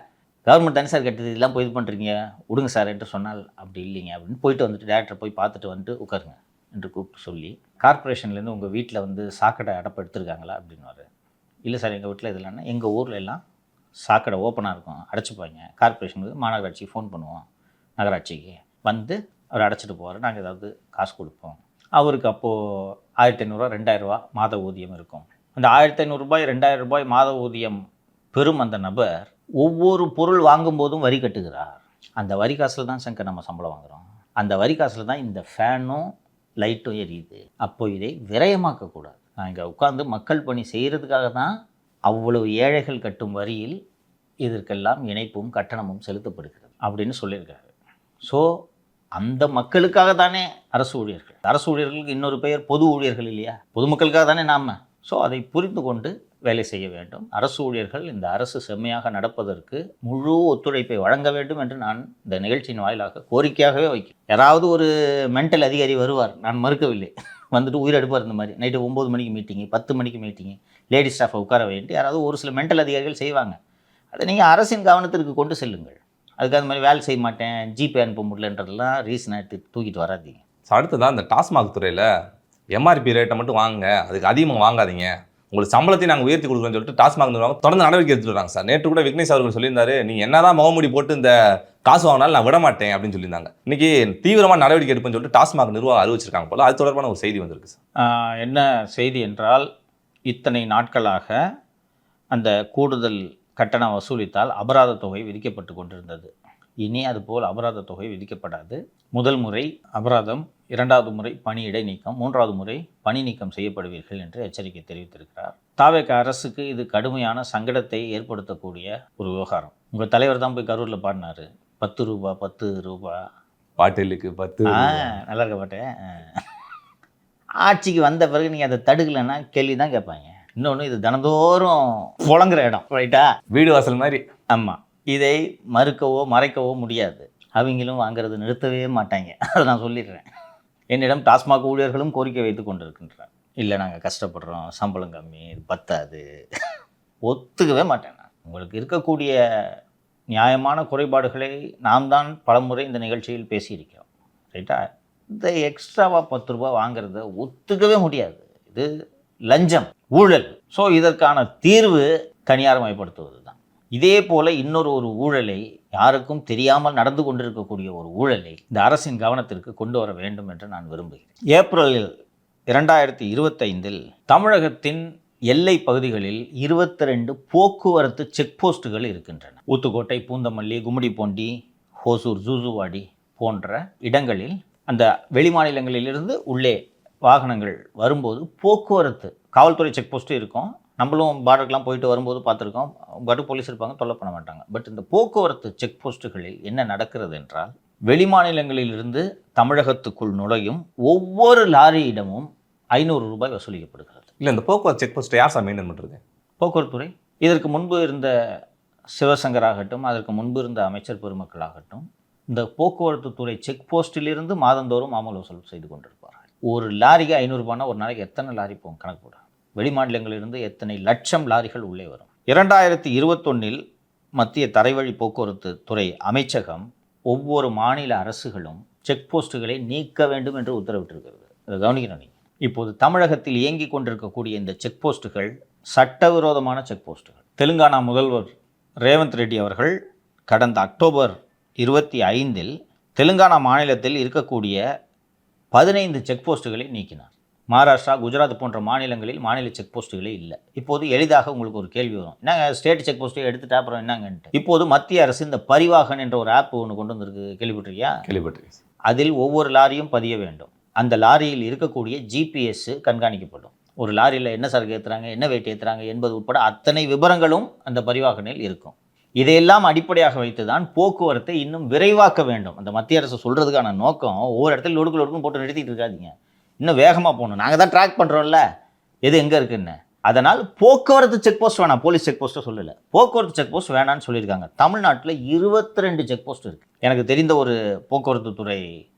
கவர்மெண்ட் தானே சார் கட்டுது, இதெல்லாம் போய் இது பண்ணுறீங்க விடுங்க சார் என்று சொன்னால் அப்படி இல்லைங்க அப்படின்னு போயிட்டு வந்துட்டு டேரக்டரை போய் பார்த்துட்டு வந்துட்டு உட்காருங்க என்று கூப்பிட்டு சொல்லி, கார்ப்பரேஷன்லேருந்து உங்கள் வீட்டில் வந்து சாக்கடை அடப்பு எடுத்துருக்காங்களா அப்படின்னுவார். இல்லை சார் எங்கள் வீட்டில் இது இல்லைன்னா எங்கள் ஊரில் எல்லாம் சாக்கடை ஓப்பனாக இருக்கும் அடைச்சிப்பாங்க, கார்ப்பரேஷனுக்கு மாநகராட்சிக்கு ஃபோன் பண்ணுவோம், நகராட்சிக்கு வந்து அவர் அடைச்சிட்டு போவார், நாங்கள் ஏதாவது காசு கொடுப்போம். அவருக்கு அப்போது 1500 2000 மாத ஊதியம் இருக்கும். அந்த 1500 2000 மாத ஊதியம் பெறும் அந்த நபர் ஒவ்வொரு பொருள் வாங்கும்போதும் வரி கட்டுகிறார். அந்த வரி காசில் தான் சங்கர் நம்ம சம்பளம் வாங்குகிறோம். அந்த வரி காசில் தான் இந்த ஃபேனும் லைட்டும் எரியுது. அப்போ இதை விரயமாக்கக்கூடாது. நான் இங்கே உட்காந்து மக்கள் பணி செய்கிறதுக்காக தான் அவ்வளவு ஏழைகள் கட்டும் வரியில் இதற்கெல்லாம் இணைப்பும் கட்டணமும் செலுத்தப்படுகிறது அப்படின்னு சொல்லியிருக்காரு. ஸோ அந்த மக்களுக்காக தானே அரசு ஊழியர்கள். அரசு ஊழியர்களுக்கு இன்னொரு பெயர் பொது ஊழியர்கள் இல்லையா? பொதுமக்களுக்காக தானே நாம். ஸோ அதை புரிந்து கொண்டு வேலை செய்ய வேண்டும். அரசு ஊழியர்கள் இந்த அரசு செம்மையாக நடப்பதற்கு முழு ஒத்துழைப்பை வழங்க வேண்டும் என்று நான் இந்த நிகழ்ச்சியின் வாயிலாக கோரிக்கையாகவே வைக்கிறேன். யாராவது ஒரு மென்டல் அதிகாரி வருவார், நான் மறுக்கவில்லை, வந்துட்டு உயிரெடுப்பார். இந்த மாதிரி நைட்டு 9 மணிக்கு மீட்டிங்கு, 10 மணிக்கு மீட்டிங்கு, லேடி ஸ்டாஃபை உட்கார வேண்டி யாராவது ஒரு சில மென்டல் அதிகாரிகள் செய்வாங்க. அதை நீங்கள் அரசின் கவனத்திற்கு கொண்டு செல்லுங்கள். அதுக்கு அது மாதிரி வேலை செய்ய மாட்டேன், ஜிபே அனுப்ப முடியலன்றதெல்லாம் ரீசன் எடுத்து தூக்கிட்டு வராதீங்க. அடுத்ததான் இந்த டாஸ்மாக் துறையில் எம்ஆர்பி ரேட்டை மட்டும் வாங்குங்க, அதுக்கு அதிகமாக வாங்காதீங்க, உங்களுக்கு சம்பளத்தையும் நாங்கள் உயர்த்தி கொடுக்குறோன்னு சொல்லிட்டு டாஸ்மாக் நிறுவனம் தொடர்ந்து நடவடிக்கை எடுத்துட்டு வராங்க சார். நேற்று கூட விக்னேஷ் அவர்கள் சொல்லியிருந்தாரு, நீங்கள் என்னதான் முகமூடி போட்டு இந்த காசு வாங்கினாலும் நான் விட மாட்டேன் அப்படின்னு சொல்லியிருந்தாங்க. இன்னைக்கு தீவிரமாக நடவடிக்கை எடுப்புன்னு சொல்லிட்டு டாஸ்மாக் நிர்வாகம் அறிவிச்சிருக்காங்க போல. அது தொடர்பான ஒரு செய்தி வந்திருக்கு சார். என்ன செய்தி என்றால், இத்தனை நாட்களாக அந்த கூடுதல் கட்டணம் வசூலித்தால் அபராத தொகை விதிக்கப்பட்டு கொண்டிருந்தது. இனி அதுபோல் அபராத தொகை விதிக்கப்படாது. முதல் முறை அபராதம், 2வது முறை பணியிடை நீக்கம், 3வது முறை பணி நீக்கம் செய்யப்படுவீர்கள் என்று எச்சரிக்கை தெரிவித்திருக்கிறார். தாவேக அரசுக்கு இது கடுமையான சங்கடத்தை ஏற்படுத்தக்கூடிய ஒரு விவகாரம். உங்கள் தலைவர் தான் போய் கரூரில் பாடினார், 10 ரூபா 10 ரூபா பாட்டிலுக்கு 10. நல்லா இருக்க பாட்டேன். ஆட்சிக்கு வந்த பிறகு நீங்கள் அதை தடுக்கலைன்னா கேள்வி தான் கேட்பாங்க. இன்னொன்று, இது தினந்தோறும் புழங்குற இடம், ரைட்டா? வீடு வாசல் மாதிரி. ஆமாம், இதை மறுக்கவோ மறைக்கவோ முடியாது. அவங்களும் வாங்கிறது நிறுத்தவே மாட்டாங்க. அதை நான் சொல்லிடுறேன். என்னிடம் டாஸ்மாக் ஊழியர்களும் கோரிக்கை வைத்து கொண்டிருக்கின்றனர். இல்லை நாங்கள் கஷ்டப்படுறோம், சம்பளம் கம்மி, இது பத்தாது, ஒத்துக்கவே மாட்டேன். நான் உங்களுக்கு இருக்கக்கூடிய நியாயமான குறைபாடுகளை நாம் தான் பலமுறை இந்த நிகழ்ச்சியில் பேசியிருக்கிறோம், ரைட்டா? இந்த எக்ஸ்ட்ராவாக 10 ரூபா வாங்கிறத ஒத்துக்கவே முடியாது. இது லஞ்சம், ஊழல். ஸோ இதற்கான தீர்வு தனியார்மயப்படுத்துவது தான். இதே போல் இன்னொரு ஊழலை, யாருக்கும் தெரியாமல் நடந்து கொண்டிருக்கக்கூடிய ஒரு ஊழலை இந்த அரசின் கவனத்திற்கு கொண்டு வர வேண்டும் என்று நான் விரும்புகிறேன். ஏப்ரலில் 2025 தமிழகத்தின் எல்லை பகுதிகளில் 22 போக்குவரத்து செக் போஸ்ட்டுகள் இருக்கின்றன. ஊத்துக்கோட்டை, பூந்தமல்லி, கும்மிடிப்பூண்டி, ஹோசூர், ஜூசுவாடி போன்ற இடங்களில் அந்த வெளிமாநிலங்களிலிருந்து உள்ளே வாகனங்கள் வரும்போது போக்குவரத்து காவல்துறை செக் போஸ்ட்டு இருக்கும். நம்மளும் பார்டருக்கெலாம் போயிட்டு வரும்போது பார்த்துருக்கோம், பாட்டு போலீஸ் இருப்பாங்க, தொல்லை பண்ண மாட்டாங்க. பட் இந்த போக்குவரத்து செக் போஸ்ட்டுகளில் என்ன நடக்கிறது என்றால், வெளிமாநிலங்களிலிருந்து தமிழகத்துக்குள் நுழையும் ஒவ்வொரு லாரியிடமும் 500 ரூபாய் வசூலிக்கப்படுகிறது. இல்லை, இந்த போக்குவரத்து செக் போஸ்ட் யார் சார் மெயின்டைன் பண்ணுறது? போக்குவரத்துறை. இதற்கு முன்பு இருந்த சிவசங்கர் ஆகட்டும், அதற்கு முன்பு இருந்த அமைச்சர் பெருமக்களாகட்டும், இந்த போக்குவரத்து துறை செக் போஸ்ட்டிலிருந்து மாதந்தோறும் மாமூல் வசூல் செய்து கொண்டிருப்பார்கள். ஒரு லாரிக்கு 500 ரூபாய்னா ஒரு நாளைக்கு எத்தனை லாரி போகும் கணக்கு போட. வெளிமாநிலங்களிலிருந்து எத்தனை லட்சம் லாரிகள் உள்ளே வரும். 2021 மத்திய தரைவழி போக்குவரத்து துறை அமைச்சகம் ஒவ்வொரு மாநில அரசுகளும் செக் போஸ்ட்டுகளை நீக்க வேண்டும் என்று உத்தரவிட்டிருக்கிறது. அதை கவனிக்கணும் நீங்கள். இப்போது தமிழகத்தில் இயங்கி கொண்டிருக்கக்கூடிய இந்த செக் போஸ்ட்டுகள் சட்டவிரோதமான செக் போஸ்ட்டுகள். தெலுங்கானா முதல்வர் ரேவந்த் ரெட்டி அவர்கள் கடந்த அக்டோபர் 25 தெலுங்கானா மாநிலத்தில் இருக்கக்கூடிய 15 செக் போஸ்ட்டுகளை நீக்கினார். மகாராஷ்டிரா, குஜராத் போன்ற மாநிலங்களில் மாநில செக் போஸ்ட்டுகளே இல்லை. இப்போது எளிதாக உங்களுக்கு ஒரு கேள்வி வரும், என்னங்க ஸ்டேட் செக் போஸ்ட்டை எடுத்துட்டா அப்புறம் என்னங்கன்ட்டு. இப்போது மத்திய அரசு இந்த பரிவாகன் என்ற ஒரு ஆப் ஒன்று கொண்டு வந்திருக்கு, கேள்விப்பட்டிருக்கியா? கேள்விப்பட்டிருக்கேன். அதில் ஒவ்வொரு லாரியும் பதிய வேண்டும். அந்த லாரியில் இருக்கக்கூடிய ஜிபிஎஸ் கண்காணிக்கப்படும். ஒரு லாரியில் என்ன சரக்கு ஏற்றுறாங்க, என்ன வெயிட் ஏற்றுறாங்க என்பது உட்பட அத்தனை விவரங்களும் அந்த பரிவாகனில் இருக்கும். இதையெல்லாம் அடிப்படையாக வைத்து தான் போக்குவரத்தை இன்னும் விரைவாக்க வேண்டும். அந்த மத்திய அரசு சொல்கிறதுக்கான நோக்கம், ஒவ்வொரு இடத்துல லொடுக்கு லொடுக்குன்னு போட்டு நிறுத்திட்டு இருக்காதீங்க, இன்னும் வேகமாக போகணும். நாங்கள் தான் ட்ராக் பண்ணுறோம்ல, எது எங்கே இருக்குன்னு. அதனால் போக்குவரத்து செக் போஸ்ட் வேணாம், போலீஸ் செக் போஸ்ட்டை சொல்லலை, போக்குவரத்து செக் போஸ்ட் வேணான்னு சொல்லியிருக்காங்க. தமிழ்நாட்டில் 22 செக் போஸ்ட் இருக்குது. எனக்கு தெரிந்த ஒரு போக்குவரத்து துறை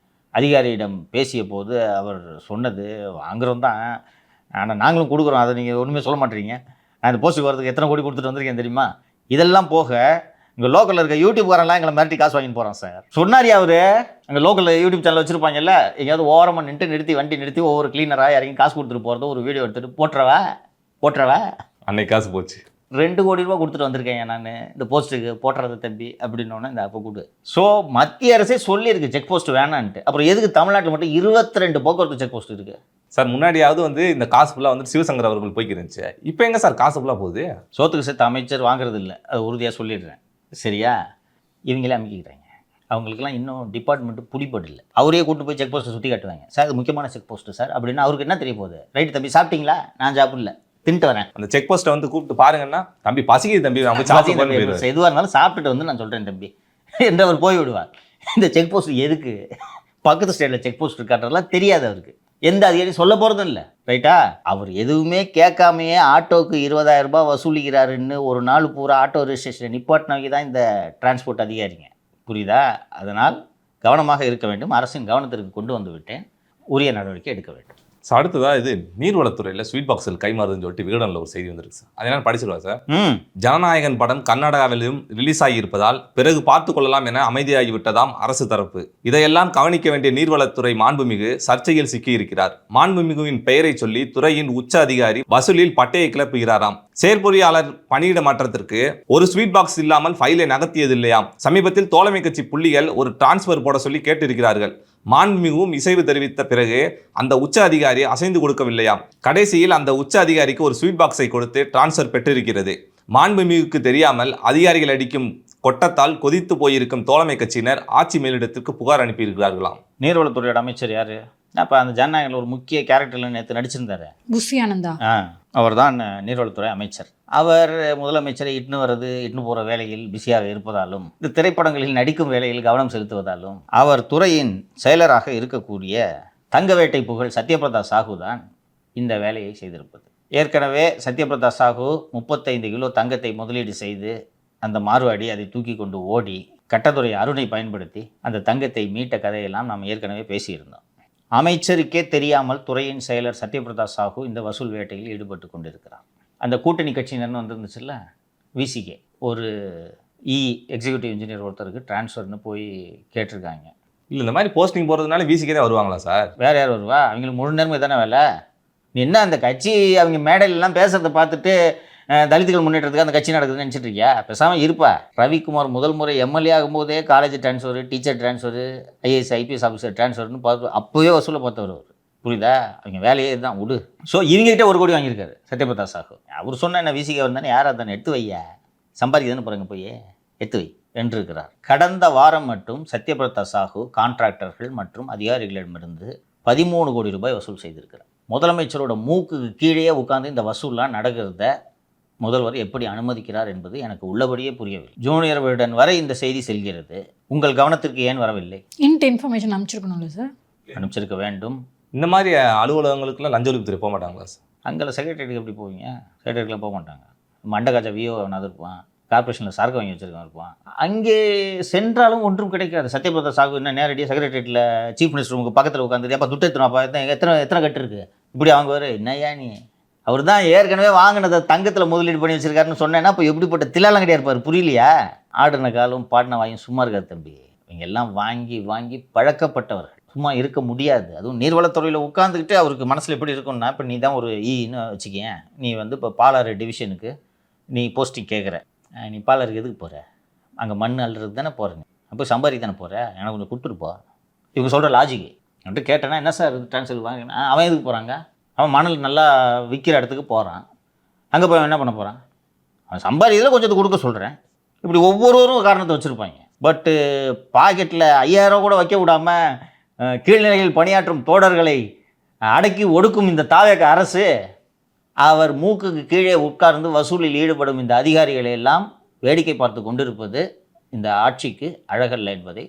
அதிகாரியிடம் பேசிய போது அவர் சொன்னது, வாங்குறோம் தான், ஆனால் நாங்களும் கொடுக்குறோம், அதை நீங்கள் ஒன்றுமே சொல்ல மாட்டீங்க. நான் இந்த போஸ்ட்டுக்கு வரதுக்கு எத்தனை கோடி கொடுத்துட்டு வந்திருக்கேன் தெரியுமா? இதெல்லாம் போக இங்கே லோக்கலில் இருக்க யூடியூப்காரெல்லாம் எங்களை மிரட்டி காசு வாங்கிட்டு போகிறான் சார். சொன்னாரியா அவர்? அங்கே லோக்கலில் யூடியூப் சேனல் வச்சுருப்பாங்கல்ல, எங்கேயாவது ஓரமாக நிறுத்தி வண்டி நிறுத்தி ஒவ்வொரு கிளீனராக இறங்கி காசு கொடுத்துட்டு போகிறத ஒரு வீடியோ எடுத்துகிட்டு போட்டுறவா அன்னைக்கு காசு போச்சு. 2 கோடி ரூபா கொடுத்துட்டு வந்திருக்கேன் நான் இந்த போஸ்ட்டுக்கு, போட்டுறது தம்பி அப்படின்னோடனே இந்த அப்போ கொடு. ஸோ மத்திய அரசே சொல்லியிருக்கு செக் போஸ்ட் வேணான்ட்டு. அப்புறம் எதுக்கு தமிழ்நாட்டில் மட்டும் 22 போக்குவரத்து செக் போஸ்ட் இருக்குது? சார் முன்னாடியாவது வந்து இந்த காசு ஃபுல்லாக வந்து சிவசங்கர் அவர்கள் போய்க்கிருந்துச்சு, இப்போ எங்கே சார் காசு ஃபுல்லாக போகுது? சோத்துக்கு சேர்த்து அமைச்சர் வாங்குறது இல்லை, அது உறுதியாக சொல்லிடுறேன். சரியா? இவங்களே அமைக்கிறாங்க. அவங்களுக்குலாம் இன்னும் டிபார்ட்மெண்ட்டு பிடிப்படல. அவரே கூட்டு போய் செக் போஸ்ட்டை சுற்றி காட்டுவாங்க. சார் இது முக்கியமான செக் போஸ்ட்டு சார் அப்படின்னு. அவருக்கு என்ன தெரிய போகுது? ரைட்டு தம்பி, சாப்பிட்டீங்களா? நான் சாப்பிடல, தின்ட்டு வரேன். அந்த செக் போஸ்ட்டை வந்து கூப்பிட்டு பாருங்கன்னா, தம்பி பசிக்குது தம்பி, நம்ம சாப்பிட்டு எதுவாக இருந்தாலும் சாப்பிட்டுட்டு வந்து நான் சொல்கிறேன் தம்பி என்று அவர் போய் விடுவார். இந்த செக் போஸ்ட் எதுக்கு? பக்கத்து ஸ்டேட்டில் செக் போஸ்ட் இருக்கான்றதெல்லாம் தெரியாது அவருக்கு. எந்த அதிகாரி சொல்ல போகிறதும் இல்லை. ரைட்டா? அவர் எதுவுமே கேட்காமையே ஆட்டோவுக்கு 20,000 ரூபாய் வசூலிக்கிறாருன்னு ஒரு நாள் பூரா ஆட்டோ ரெஜிஸ்ட்ரேஷன் நிப்பாட்டினவங்க தான் இந்த டிரான்ஸ்போர்ட் அதிகாரிங்க. புரியுதா? அதனால் கவனமாக இருக்க வேண்டும். அரசின் கவனத்திற்கு கொண்டு வந்து விட்டேன். உரிய நடவடிக்கை எடுக்க வேண்டும். ஸோ அடுத்ததாக இது நீர்வளத்துறையில் ஸ்வீட் பாக்ஸில் கைமாறுதுன்னு சொல்லிட்டு விகடனில் ஒரு செய்தி வந்துருக்கு சார். அது என்ன படிச்சிருவா சார்? ஜனநாயகன் படம் கர்நாடகாவிலும் ரிலீஸ் ஆகி இருப்பதால் பிறகு பார்த்து கொள்ளலாம் என அமைதியாகிவிட்டதாம் அரசு தரப்பு. இதையெல்லாம் கவனிக்க வேண்டிய நீர்வளத்துறை மாண்புமிகு சர்ச்சையில் சிக்கியிருக்கிறார். மாண்புமிகுவின் பெயரை சொல்லி துறையின் உச்ச அதிகாரி வசூலில் பட்டையை கிளப்புகிறாராம். செயற்பொறியாளர் பணியிட மாற்றத்திற்கு ஒரு ஸ்வீட் பாக்ஸ் இல்லாமல் ஃபைலை நகர்த்தியது இல்லையாம். சமீபத்தில் தோழமை கட்சி புள்ளிகள் ஒரு டிரான்ஸ்ஃபர் போட சொல்லி கேட்டிருக்கிறார்கள். மாண்புமிகவும் இசைவு தெரிவித்த பிறகு அந்த உச்ச அதிகாரி அசைந்து கொடுக்கவில்லையாம். கடைசியில் அந்த உச்ச அதிகாரிக்கு ஒரு ஸ்வீட் பாக்ஸை கொடுத்து டிரான்ஸ்ஃபர் பெற்றிருக்கிறது. மாண்புமிகுக்கு தெரியாமல் அதிகாரிகள் அடிக்கும் கொட்டத்தால் கொதித்து போயிருக்கும் தோழமை கட்சியினர் ஆட்சி மேலிடத்திற்கு புகார் அனுப்பியிருக்கிறார்களாம். நீர்வளத்துறையோட அமைச்சர் யாரு? அப்போ அந்த ஜனநாயகத்தில் ஒரு முக்கிய கேரக்டரில் நேற்று நடிச்சிருந்தாரு, புஷி ஆனந்தா. அவர் தான் நீர்வளத்துறை அமைச்சர். அவர் முதலமைச்சரை இட்டுன்னு போகிற வேலையில் பிஸியாக இருப்பதாலும், இந்த திரைப்படங்களில் நடிக்கும் வேலையில் கவனம் செலுத்துவதாலும், அவர் துறையின் செயலராக இருக்கக்கூடிய தங்கவேட்டை புகழ் சத்யபிரதா சாஹூ தான் இந்த வேலையை செய்திருப்பது. ஏற்கனவே சத்யபிரதா சாஹூ 35 கிலோ தங்கத்தை முதலீடு செய்து அந்த மார்வாடி அதை தூக்கி கொண்டு ஓடி கட்டத்துறை அருணை பயன்படுத்தி அந்த தங்கத்தை மீட்ட கதையெல்லாம் நாம் ஏற்கனவே பேசியிருந்தோம். அமைச்சருக்கே தெரியாமல் துறையின் செயலர் சத்யபிரதா சாஹூ இந்த வசூல் வேட்டையில் ஈடுபட்டு கொண்டிருக்கிறார். அந்த கூட்டணி கட்சியினர்னு வந்துருந்துச்சுல்ல, விசிகே ஒரு எக்ஸிக்யூட்டிவ் இன்ஜினியர் ஒருத்தருக்கு டிரான்ஸ்ஃபர்னு போய் கேட்டிருக்காங்க. இல்லை இந்த மாதிரி போஸ்டிங் போகிறதுனால விசிகே தான் வருவாங்களா சார்? வேறு யார் வருவா? அவங்களுக்கு முழு நேர்மை தானே வேலை. நீ என்ன அந்த கட்சி அவங்க மேடையிலலாம் பேசுகிறத பார்த்துட்டு தலித்துகள் முன்னேற்றத்துக்கு அந்த கட்சி நடக்குதுன்னு நினச்சிட்டு இருக்கியா? பேசாமல் இருப்பா. ரவிக்குமார் முதல் முறை எம்எல்ஏ ஆகும்போதே college transfer, teacher transfer, IAS IPS officer டிரான்ஸ்ஃபர்னு பார்த்து அப்போவே வசூலை பார்த்தவர் அவர். புரியுதா? அவங்க வேலையே இதுதான் விடு. ஸோ இவங்ககிட்ட 1 கோடி வாங்கியிருக்காரு சத்யபிரதா சாஹூ. அவர் சொன்ன என்ன விசிகே வந்தானே, யாராக தானே எடுத்து வையா, சம்பாதிக்குதுன்னு போகிறாங்க, போய் எடுத்து வை என்றிருக்கிறார். கடந்த வாரம் மட்டும் சத்யபிரதா சாஹூ கான்ட்ராக்டர்கள் மற்றும் அதிகாரிகளிடமிருந்து 13 கோடி ரூபாய் வசூல் செய்திருக்கிறார். முதலமைச்சரோட மூக்கு கீழே உட்கார்ந்து இந்த வசூல்லாம் நடக்கிறத முதல்வர் எப்படி அனுமதிக்கிறார் என்பது எனக்கு உள்ளபடியே புரியவில்லை. ஜூனியர் விகடன் வரை இந்த செய்தி செல்கிறது. உங்கள் கவனத்திற்கு ஏன் வரவில்லை? Information அனுப்பிச்சிருக்கணும்ல sir? அனுப்பிச்சிருக்க வேண்டும். இந்த மாதிரி அலுவலகங்களுக்குலாம் லஞ்ச ஒழிப்புத்துறை போக மாட்டாங்களா சார்? அங்கே செக்ரட்டரிக்கு எப்படி போவீங்க? செக்ரட்டரிக்கெலாம் போக மாட்டாங்க. மண்டகாஜா விஓ அவனாவது இருப்பான், கார்பரேஷனில் சரக்கு வாங்கி வச்சுருக்கவன் இருப்பான். அங்கே சென்றாலும் ஒன்றும் கிடைக்காது. சத்யபிரதா சாஹூ என்ன நேரடியாக செக்ரட்டரியேட்டில் சீஃப் மினிஸ்டர் ரூமுக்கு பக்கத்தில் உட்காந்துட்டு, அப்போ துட்டு எத்தனாப்பா, எத்தனை கட்டு இருக்குது இப்படி அவங்க வர என்னையா நீ? அவர் தான் ஏற்கனவே வாங்கினதை தங்கத்தில் முதலீடு பண்ணி வச்சிருக்காருன்னு சொன்னேன்னா இப்போ எப்படிப்பட்ட தில்லாலங்கடியாக இருப்பார், புரியலையா? ஆடின காலும் பாடின வாயும் சும்மா இருக்காது தம்பி. இவங்க எல்லாம் வாங்கி வாங்கி பழக்கப்பட்டவர்கள், சும்மா இருக்க முடியாது. அதுவும் நீர்வளத்துறையில் உட்காந்துக்கிட்டு அவருக்கு மனசில் எப்படி இருக்கும்னா, இப்போ நீ தான் ஒரு ஈன்னு வச்சுக்கேன், நீ வந்து இப்போ பாலாறு டிவிஷனுக்கு நீ போஸ்டிங் கேட்குற, நீ பாலாருக்கு எதுக்கு போகிற? அங்கே மண் அள்ளுறது தானே போகிறேன், அப்போ சம்பாதிக்க தானே போகிற, எனக்கு கொஞ்சம் கொடுத்துருப்போ. இவங்க சொல்கிற லாஜிக்கு வந்துட்டு கேட்டேன்னா, என்ன சார் இது டிரான்ஸ்ஃபர் வாங்கினா, அவன் எதுக்கு போகிறாங்க? அவன் மணல் நல்லா விற்கிற இடத்துக்கு போகிறான், அங்கே போய் என்ன பண்ண போகிறான்? அவன் சம்பாதிக்கிறதுல கொஞ்சத்தை கொடுக்க சொல்கிறேன். இப்படி ஒவ்வொருவரும் காரணத்தை வச்சுருப்பாங்க. பட்டு பாக்கெட்டில் 5000 கூட வைக்க விடாமல் கீழ்நிலையில் பணியாற்றும் தோழர்களை அடக்கி ஒடுக்கும் இந்த தாவேக அரசு, அவர் மூக்குக்கு கீழே உட்கார்ந்து வசூலில் ஈடுபடும் இந்த அதிகாரிகளை எல்லாம் வேடிக்கை பார்த்து கொண்டிருப்பது இந்த ஆட்சிக்கு அழகல்ல என்பதை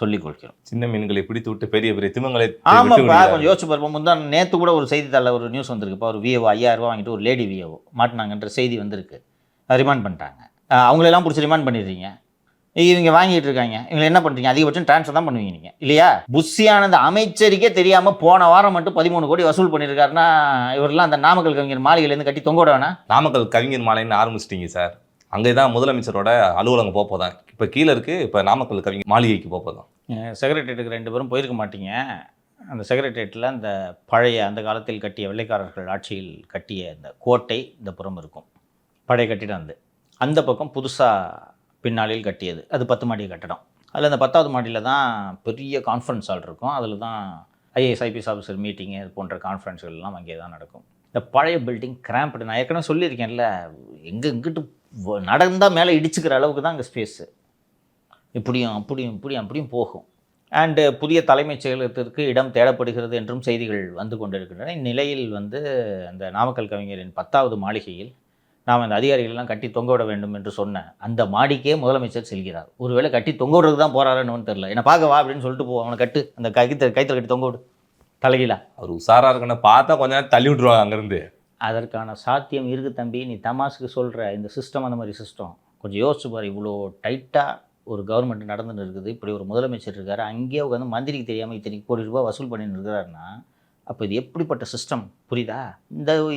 சொல்லிக் கொள்கிறோம். சின்ன மீன்களை பிடித்து விட்டு பெரிய பெரிய திமிங்களை ஆமாப்பா, கொஞ்சம் யோசிச்சு பார்ப்போம். முந்தான் நேற்று கூட ஒரு செய்தித்தாளில் ஒரு நியூஸ் வந்திருக்குப்பா. ஒரு விஏஓ 5000 ரூபா வாங்கிட்டு ஒரு லேடி விஏஓ மாட்டினாங்கன்ற செய்தி வந்திருக்கு. ரிமாண்ட் பண்ணிட்டாங்க. அவங்களெல்லாம் பிடிச்சி ரிமாண்ட் பண்ணிடுறீங்க. இவங்க வாங்கிட்டு இருக்காங்க. இவங்க என்ன பண்ணுறீங்க? அதிகபட்சம் ட்ரான்ஸ்ஃபர் தான் பண்ணுவீங்க நீங்கள் இல்லையா? புஷியானந்த அமைச்சருக்கே தெரியாமல் போன வாரம் மட்டும் 13 கோடி வசூல் பண்ணியிருக்காருன்னா இவரெல்லாம் அந்த நாமக்கல் கவிஞர் மாளிகையிலேருந்து கட்டி தொங்க விட வேணா? நாமக்கல் கவிஞர் மாலைன்னு ஆரம்பிச்சிட்டிங்க சார். அங்கே தான் முதலமைச்சரோட அலுவலகம் போப்போதான். இப்போ கீழே இருக்குது. இப்போ நாமக்கல் கவிஞர் மாளிகைக்கு போப்போதான். செக்ரட்டரியேட்டுக்கு 2 பேரும் போயிருக்க மாட்டீங்க. அந்த செக்ரட்டரியேட்டில் அந்த பழைய அந்த காலத்தில் கட்டிய வெள்ளைக்காரர்கள் ஆட்சியில் கட்டிய அந்த கோட்டை இந்த புறம் இருக்கும். பழைய கட்டிடம் அந்த பக்கம் புதுசாக பின்னாளில் கட்டியது. அது 10 மாடி கட்டடம். அதில் அந்த 10வது மாடியில் தான் பெரிய கான்ஃபரன்ஸ் ஹால் இருக்கும். அதில் தான் ஐஏஎஸ் ஐபிஎஸ் ஆஃபீஸர் மீட்டிங்கு இது போன்ற கான்ஃபரன்ஸ்கள் எல்லாம் அங்கே தான் நடக்கும். இந்த பழைய பில்டிங் கிராம்ப்டு. நான் ஏற்கனவே சொல்லியிருக்கேன்ல, இங்கிட்டு நடந்தால் மேலே இடிச்சுக்கிற அளவுக்கு தான் அங்கே ஸ்பேஸு. இப்படியும் போகும். அண்டு புதிய தலைமைச் செயலகத்திற்கு இடம் தேடப்படுகிறது என்றும் செய்திகள் வந்து கொண்டிருக்கின்றன. இந்நிலையில் அந்த நாமக்கல் கவிஞரின் 10வது மாளிகையில் நாம் அந்த அதிகாரிகளெல்லாம் கட்டி தொங்க விட வேண்டும் என்று சொன்ன அந்த மாடிக்கே முதலமைச்சர் செல்கிறார். ஒருவேளை கட்டி தொங்க விடுறதுக்கு தான் போகிறாருன்னு தெரியல. என்ன பார்க்க வா அப்படின்னு சொல்லிட்டு போ, அவனை கட்டு, அந்த கைத்தில் கட்டி தொங்க விடு தலைகீழா. அவர் உஷாராக இருக்குன்னு பார்த்தா கொஞ்ச நேரம் தள்ளி விட்டுருவாங்க அங்கேருந்து. அதற்கான சாத்தியம் இருக்குது தம்பி. நீ தமாசுக்கு சொல்கிற இந்த சிஸ்டம், அந்த மாதிரி சிஸ்டம் கொஞ்சம் யோசிச்சு பாரு. இவ்வளோ டைட்டாக ஒரு கவர்மெண்ட் நடந்துன்னு இருக்குது. இப்படி ஒரு முதலமைச்சர் இருக்கார். அங்கேயே உட்காந்து மந்திரிக்கு தெரியாமல் இத்தனை கோடி ரூபாய் வசூல் பண்ணின்னு இருக்கிறாருன்னா அப்போ இது எப்படிப்பட்ட சிஸ்டம் புரியுதா?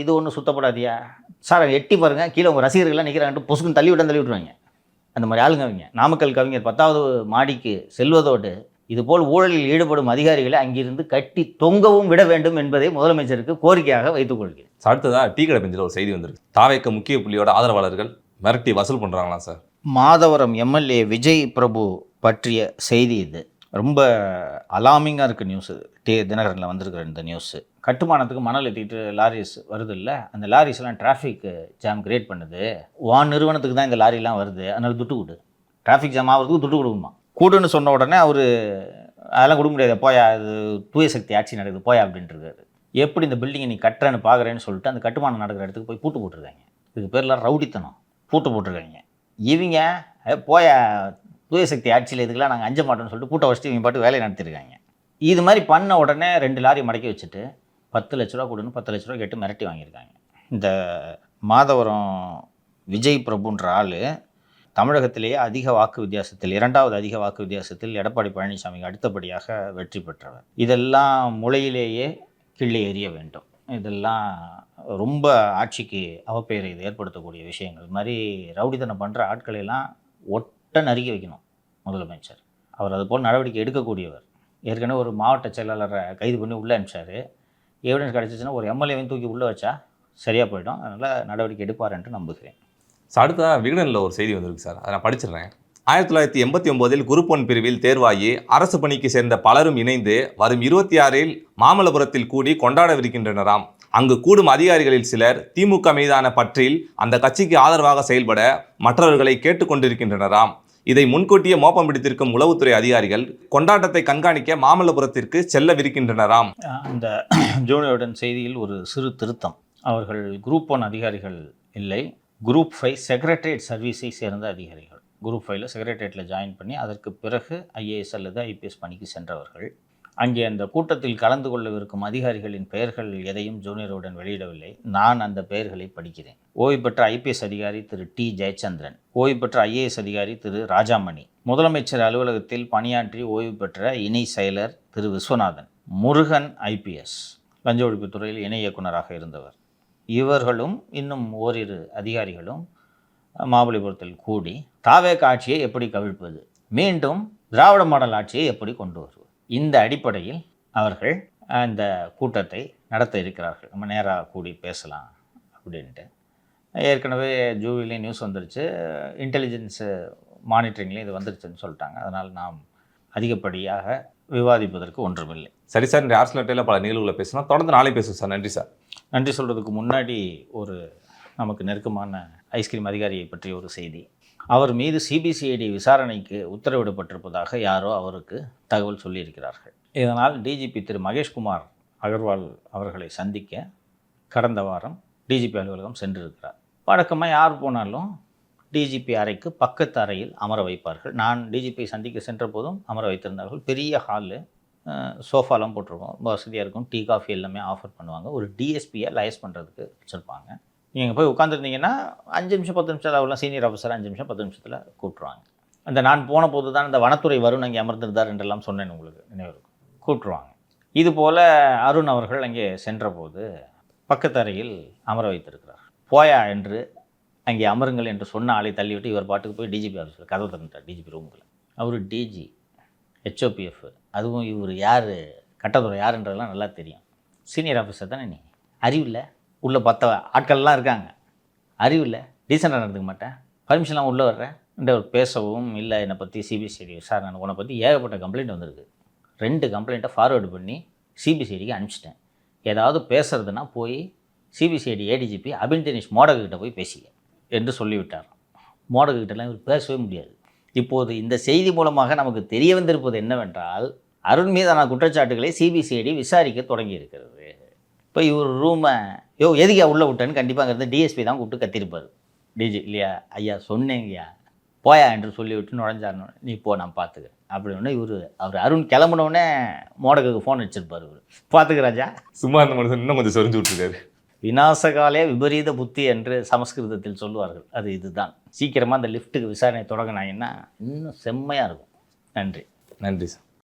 இது ஒன்றும் சுத்தப்படாதியா சார்? எட்டி பாருங்கள், கீழே உங்கள் ரசிகர்கள்லாம் நிற்கிறாங்கட்டு பொசுக்குன்னு தள்ளி விட்டுருவாங்க. அந்த மாதிரி ஆளுங்க அவங்க. நாமக்கல் கவிஞர் 10வது மாடிக்கு செல்வதோடு இதுபோல் ஊழலில் ஈடுபடும் அதிகாரிகளை அங்கிருந்து கட்டி தொங்கவும் விட வேண்டும் என்பதை முதலமைச்சருக்கு கோரிக்கையாக வைத்துக் கொள்கிறேன். அடுத்ததாக டீ கடை பெஞ்சில் ஒரு செய்தி வந்திருக்கு. தாவேக்க முக்கிய புள்ளியோட ஆதரவாளர்கள் மிரட்டி வசூல் பண்ணுறாங்களா சார்? மாதவரம் எம்எல்ஏ விஜய் பிரபு பற்றிய செய்தி இது. ரொம்ப அலாமிங்காக இருக்குது நியூஸ். தினகரனில் வந்திருக்கிற இந்த நியூஸு. கட்டுமானத்துக்கு மணல் ஏற்றிட்டு லாரிஸ் வருது இல்லை, அந்த லாரிஸ்லாம் டிராஃபிக் ஜாம் கிரியேட் பண்ணுது. நிறுவனத்துக்கு தான் இந்த லாரிலாம் வருது, அதனால் துட்டு கொடு. டிராஃபிக் ஜாம் ஆகிறதுக்கு துட்டு கொடுக்குமா? கூடுன்னு சொன்ன உடனே அவர் அதெல்லாம் கொடுக்க முடியாது, போயா, அது தூய சக்தி ஆட்சி நடக்குது போயா அப்படின்ட்டு இருக்காரு. எப்படி இந்த பில்டிங்கை நீ கட்டுறேன்னு பார்க்குறேன்னு சொல்லிட்டு அந்த கட்டுமானம் நடக்கிற இடத்துக்கு போய் பூட்டு போட்டிருக்காங்க. இதுக்கு பேர்லாம் ரவுடித்தனம். பூட்டு போட்டிருக்காங்க. இவங்க போயா தூய சக்தி ஆட்சியில் இதுக்கெல்லாம் நாங்கள் அஞ்ச மாட்டோம்னு சொல்லிட்டு பூட்டை வச்சுட்டு இவங்க பாட்டு வேலையை நடத்திருக்காங்க. இது மாதிரி பண்ண உடனே 2 லாரி மடக்கி வச்சுட்டு 10 லட்ச ரூபா கொடுன்னு 10 லட்ச ரூபா கேட்டு மிரட்டி வாங்கியிருக்காங்க. இந்த மாதவரம் விஜய் பிரபுன்ற ஆள் தமிழகத்திலேயே அதிக வாக்கு வித்தியாசத்தில் 2வது அதிக வாக்கு வித்தியாசத்தில் எடப்பாடி பழனிசாமிக்கு அடுத்தபடியாக வெற்றி பெற்றவர். இதெல்லாம் முளையிலேயே கிள்ளி எறிய வேண்டும். இதெல்லாம் ரொம்ப ஆட்சிக்கு அவப்பெயரை இது ஏற்படுத்தக்கூடிய விஷயங்கள். இது மாதிரி ரவுடித்தனம் பண்ணுற ஆட்களையெல்லாம் ஒட்ட நறுக்கி வைக்கணும் முதலமைச்சர். அவர் அதுபோல் நடவடிக்கை எடுக்கக்கூடியவர். ஏற்கனவே ஒரு மாவட்ட செயலாளரை கைது பண்ணி உள்ளே அனுப்பிச்சார். எவிடன்ஸ் கிடச்சிச்சின்னா ஒரு எம்எல்ஏவையும் தூக்கி உள்ளே வச்சா சரியாக போயிடும். அதனால் நடவடிக்கை எடுப்பார் என்று நம்புகிறேன். அடுத்ததாக விகடனில் ஒரு செய்தி வந்திருக்கு சார், அதை நான் படிச்சிடுறேன். 1989 குரூப் 1 பிரிவில் தேர்வாகி அரசு பணிக்கு சேர்ந்த பலரும் இணைந்து வரும் 26 மாமல்லபுரத்தில் கூடி கொண்டாடவிருக்கின்றனராம். அங்கு கூடும் அதிகாரிகளில் சிலர் திமுக மீதான பற்றில் அந்த கட்சிக்கு ஆதரவாக செயல்பட மற்றவர்களை கேட்டுக்கொண்டிருக்கின்றனராம். இதை முன்கூட்டியே மோப்பம் பிடித்திருக்கும் உளவுத்துறை அதிகாரிகள் கொண்டாட்டத்தை கண்காணிக்க மாமல்லபுரத்திற்கு செல்லவிருக்கின்றனராம். அந்த ஜூனியருடன் செய்தியில் ஒரு சிறு திருத்தம். அவர்கள் குரூப் 1 அதிகாரிகள் இல்லை, குரூப் 5 செக்ரட்டரியேட் சர்வீஸை சேர்ந்த அதிகாரிகள். குரூப் 5 செக்ரட்டரியேட்டில் ஜாயின் பண்ணி அதற்கு பிறகு ஐஏஎஸ் அல்லது ஐபிஎஸ் பணிக்கு சென்றவர்கள். அங்கே அந்த கூட்டத்தில் கலந்து கொள்ளவிருக்கும் அதிகாரிகளின் பெயர்கள் எதையும் ஜூனியருடன் வெளியிடவில்லை. நான் அந்த பெயர்களை படிக்கிறேன். ஓய்வு பெற்ற ஐபிஎஸ் அதிகாரி திரு டி ஜெயச்சந்திரன், ஓய்வு பெற்ற ஐஏஎஸ் அதிகாரி திரு ராஜாமணி, முதலமைச்சர் அலுவலகத்தில் பணியாற்றி ஓய்வு பெற்ற இணை செயலர் திரு விஸ்வநாதன், முருகன் ஐபிஎஸ் லஞ்ச ஒழிப்புத்துறையில் இணை இயக்குநராக இருந்தவர். இவர்களும் இன்னும் ஓரிரு அதிகாரிகளும் மாமல்லபுரத்தில் கூடி தாவேக ஆட்சியை எப்படி கவிழ்ப்பது, மீண்டும் திராவிட மாடல் ஆட்சியை எப்படி கொண்டு வருவது, இந்த அடிப்படையில் அவர்கள் அந்த கூட்டத்தை நடத்த இருக்கிறார்கள். நம்ம நேராக கூடி பேசலாம் அப்படின்ட்டு. ஏற்கனவே ஜூவிலே நியூஸ் வந்துருச்சு, இன்டெலிஜென்ஸு மானிட்டரிங்லேயும் இது வந்துருச்சுன்னு சொல்லிட்டாங்க. அதனால் நாம் அதிகப்படியாக விவாதிப்பதற்கு ஒன்றுமில்லை. சரி சார், இந்த ஆர்ஸ்லட்டையில் பல நிகழ்வுகளை பேசணும். தொடர்ந்து நாளை பேசுவோம் சார். நன்றி சார். நன்றி சொல்கிறதுக்கு முன்னாடி ஒரு நமக்கு நெருக்கமான ஐஸ்கிரீம் அதிகாரியை பற்றிய ஒரு செய்தி. அவர் மீது சிபிசிஐடி விசாரணைக்கு உத்தரவிடப்பட்டிருப்பதாக யாரோ அவருக்கு தகவல் சொல்லியிருக்கிறார்கள். இதனால் டிஜிபி திரு மகேஷ்குமார் அகர்வால் அவர்களை சந்திக்க கடந்த வாரம் டிஜிபி அலுவலகம் சென்றிருக்கிறார். வழக்கமாக யார் போனாலும் டிஜிபி அறைக்கு பக்கத்து அறையில் அமர வைப்பார்கள். நான் டிஜிபி சந்திக்க சென்ற போதும் அமர வைத்திருந்தார்கள். பெரிய ஹாலு, சோஃபாலாம் போட்டிருக்கோம், வசதியாக இருக்கும். டீ காஃபி எல்லாமே ஆஃபர் பண்ணுவாங்க. ஒரு டிஎஸ்பியை லைஸ் பண்ணுறதுக்கு வச்சுருப்பாங்க. நீங்கள் போய் உட்காந்துருந்தீங்கன்னா 5 நிமிஷம் 10 நிமிஷம் அவ்வளோ சீனியர் ஆஃபீஸர் 5 நிமிஷம் 10 நிமிஷத்தில் கூப்பிட்ருவாங்க. அந்த நான் போன போது தான் இந்த வனத்துறை வருண் அங்கே அமர்ந்திருந்தார் என்றெல்லாம் சொன்னேன், உங்களுக்கு நினைவு இருக்கும். கூப்பிட்ருவாங்க. இது போல் அருண் அவர்கள் அங்கே சென்றபோது பக்கத்து அறையில் அமர வைத்திருக்கிறார். போயா என்று அங்கே அமருங்கள் என்று சொன்ன ஆளை தள்ளிவிட்டு இவர் பாட்டுக்கு போய் டிஜிபி ஆஃபீஸில் கதவு திறந்துட்டார். டிஜிபி ரூமுக்குள்ள அவர் டிஜி, ஹெச்ஓபிஎஃப், அதுவும் இவர் யார், கட்டத்துறை யாருன்றதெல்லாம் நல்லா தெரியும். சீனியர் ஆஃபீஸர் தானே நீ, அறிவில்லை, உள்ளே 10 ஆட்கள்லாம் இருக்காங்க, அறிவில்லை, டீசெண்டாக நடந்துக்க மாட்டேன், பர்மிஷன்லாம் உள்ளே வர்றேன் என்று அவர் பேசவும் இல்லை. என்னை பற்றி சிபிசிஐடி விசாரணை, உன்னை பற்றி ஏகப்பட்ட கம்ப்ளைண்ட் வந்திருக்கு, 2 கம்ப்ளைண்ட்டை ஃபார்வேர்டு பண்ணி சிபிசிஐடிக்கு அனுப்பிச்சிட்டேன், ஏதாவது பேசுகிறதுனா போய் சிபிசிஐடி ஏடிஜிபி அபின் தினேஷ் மோடகிட்ட போய் பேசிக்க என்று சொல்லிவிட்டார். மோடகிட்டலாம் இவர் பேசவே முடியாது. இப்போது இந்த செய்தி மூலமாக நமக்கு தெரிய வந்திருப்பது என்னவென்றால், அருண் மீதான குற்றச்சாட்டுகளை சிபிசிஐடி விசாரிக்க தொடங்கி இருக்கிறது. இப்போ இவர் ரூமை எதுக்கா உள்ளே விட்டேன்னு கண்டிப்பாங்கிறது டிஎஸ்பி தான் கூப்பிட்டு கத்திருப்பார். டிஜி இல்லையா, ஐயா சொன்னேங்கய்யா, போயா என்று சொல்லிவிட்டு நுழைஞ்சாருன்னு, நீ போ நான் பார்த்துக்கிறேன் அப்படின்னு அவர் அருண் கிளம்புனோடனே மோடகுக்கு ஃபோன் வச்சுருப்பார். இவர் பார்த்துக்க ராஜா, சும்மா அந்த மனுஷன் இன்னும் கொஞ்சம் சொரிஞ்சு விட்டுருக்காரு. விநாசகாலே விபரீத புத்தி என்று சமஸ்கிருதத்தில் சொல்லுவார்கள். அது இதுதான். சீக்கிரமாக அந்த லிஃப்ட்டுக்கு விசாரணை தொடங்கினாங்கன்னா இன்னும் செம்மையாக இருக்கும். நன்றி. நன்றி சார்.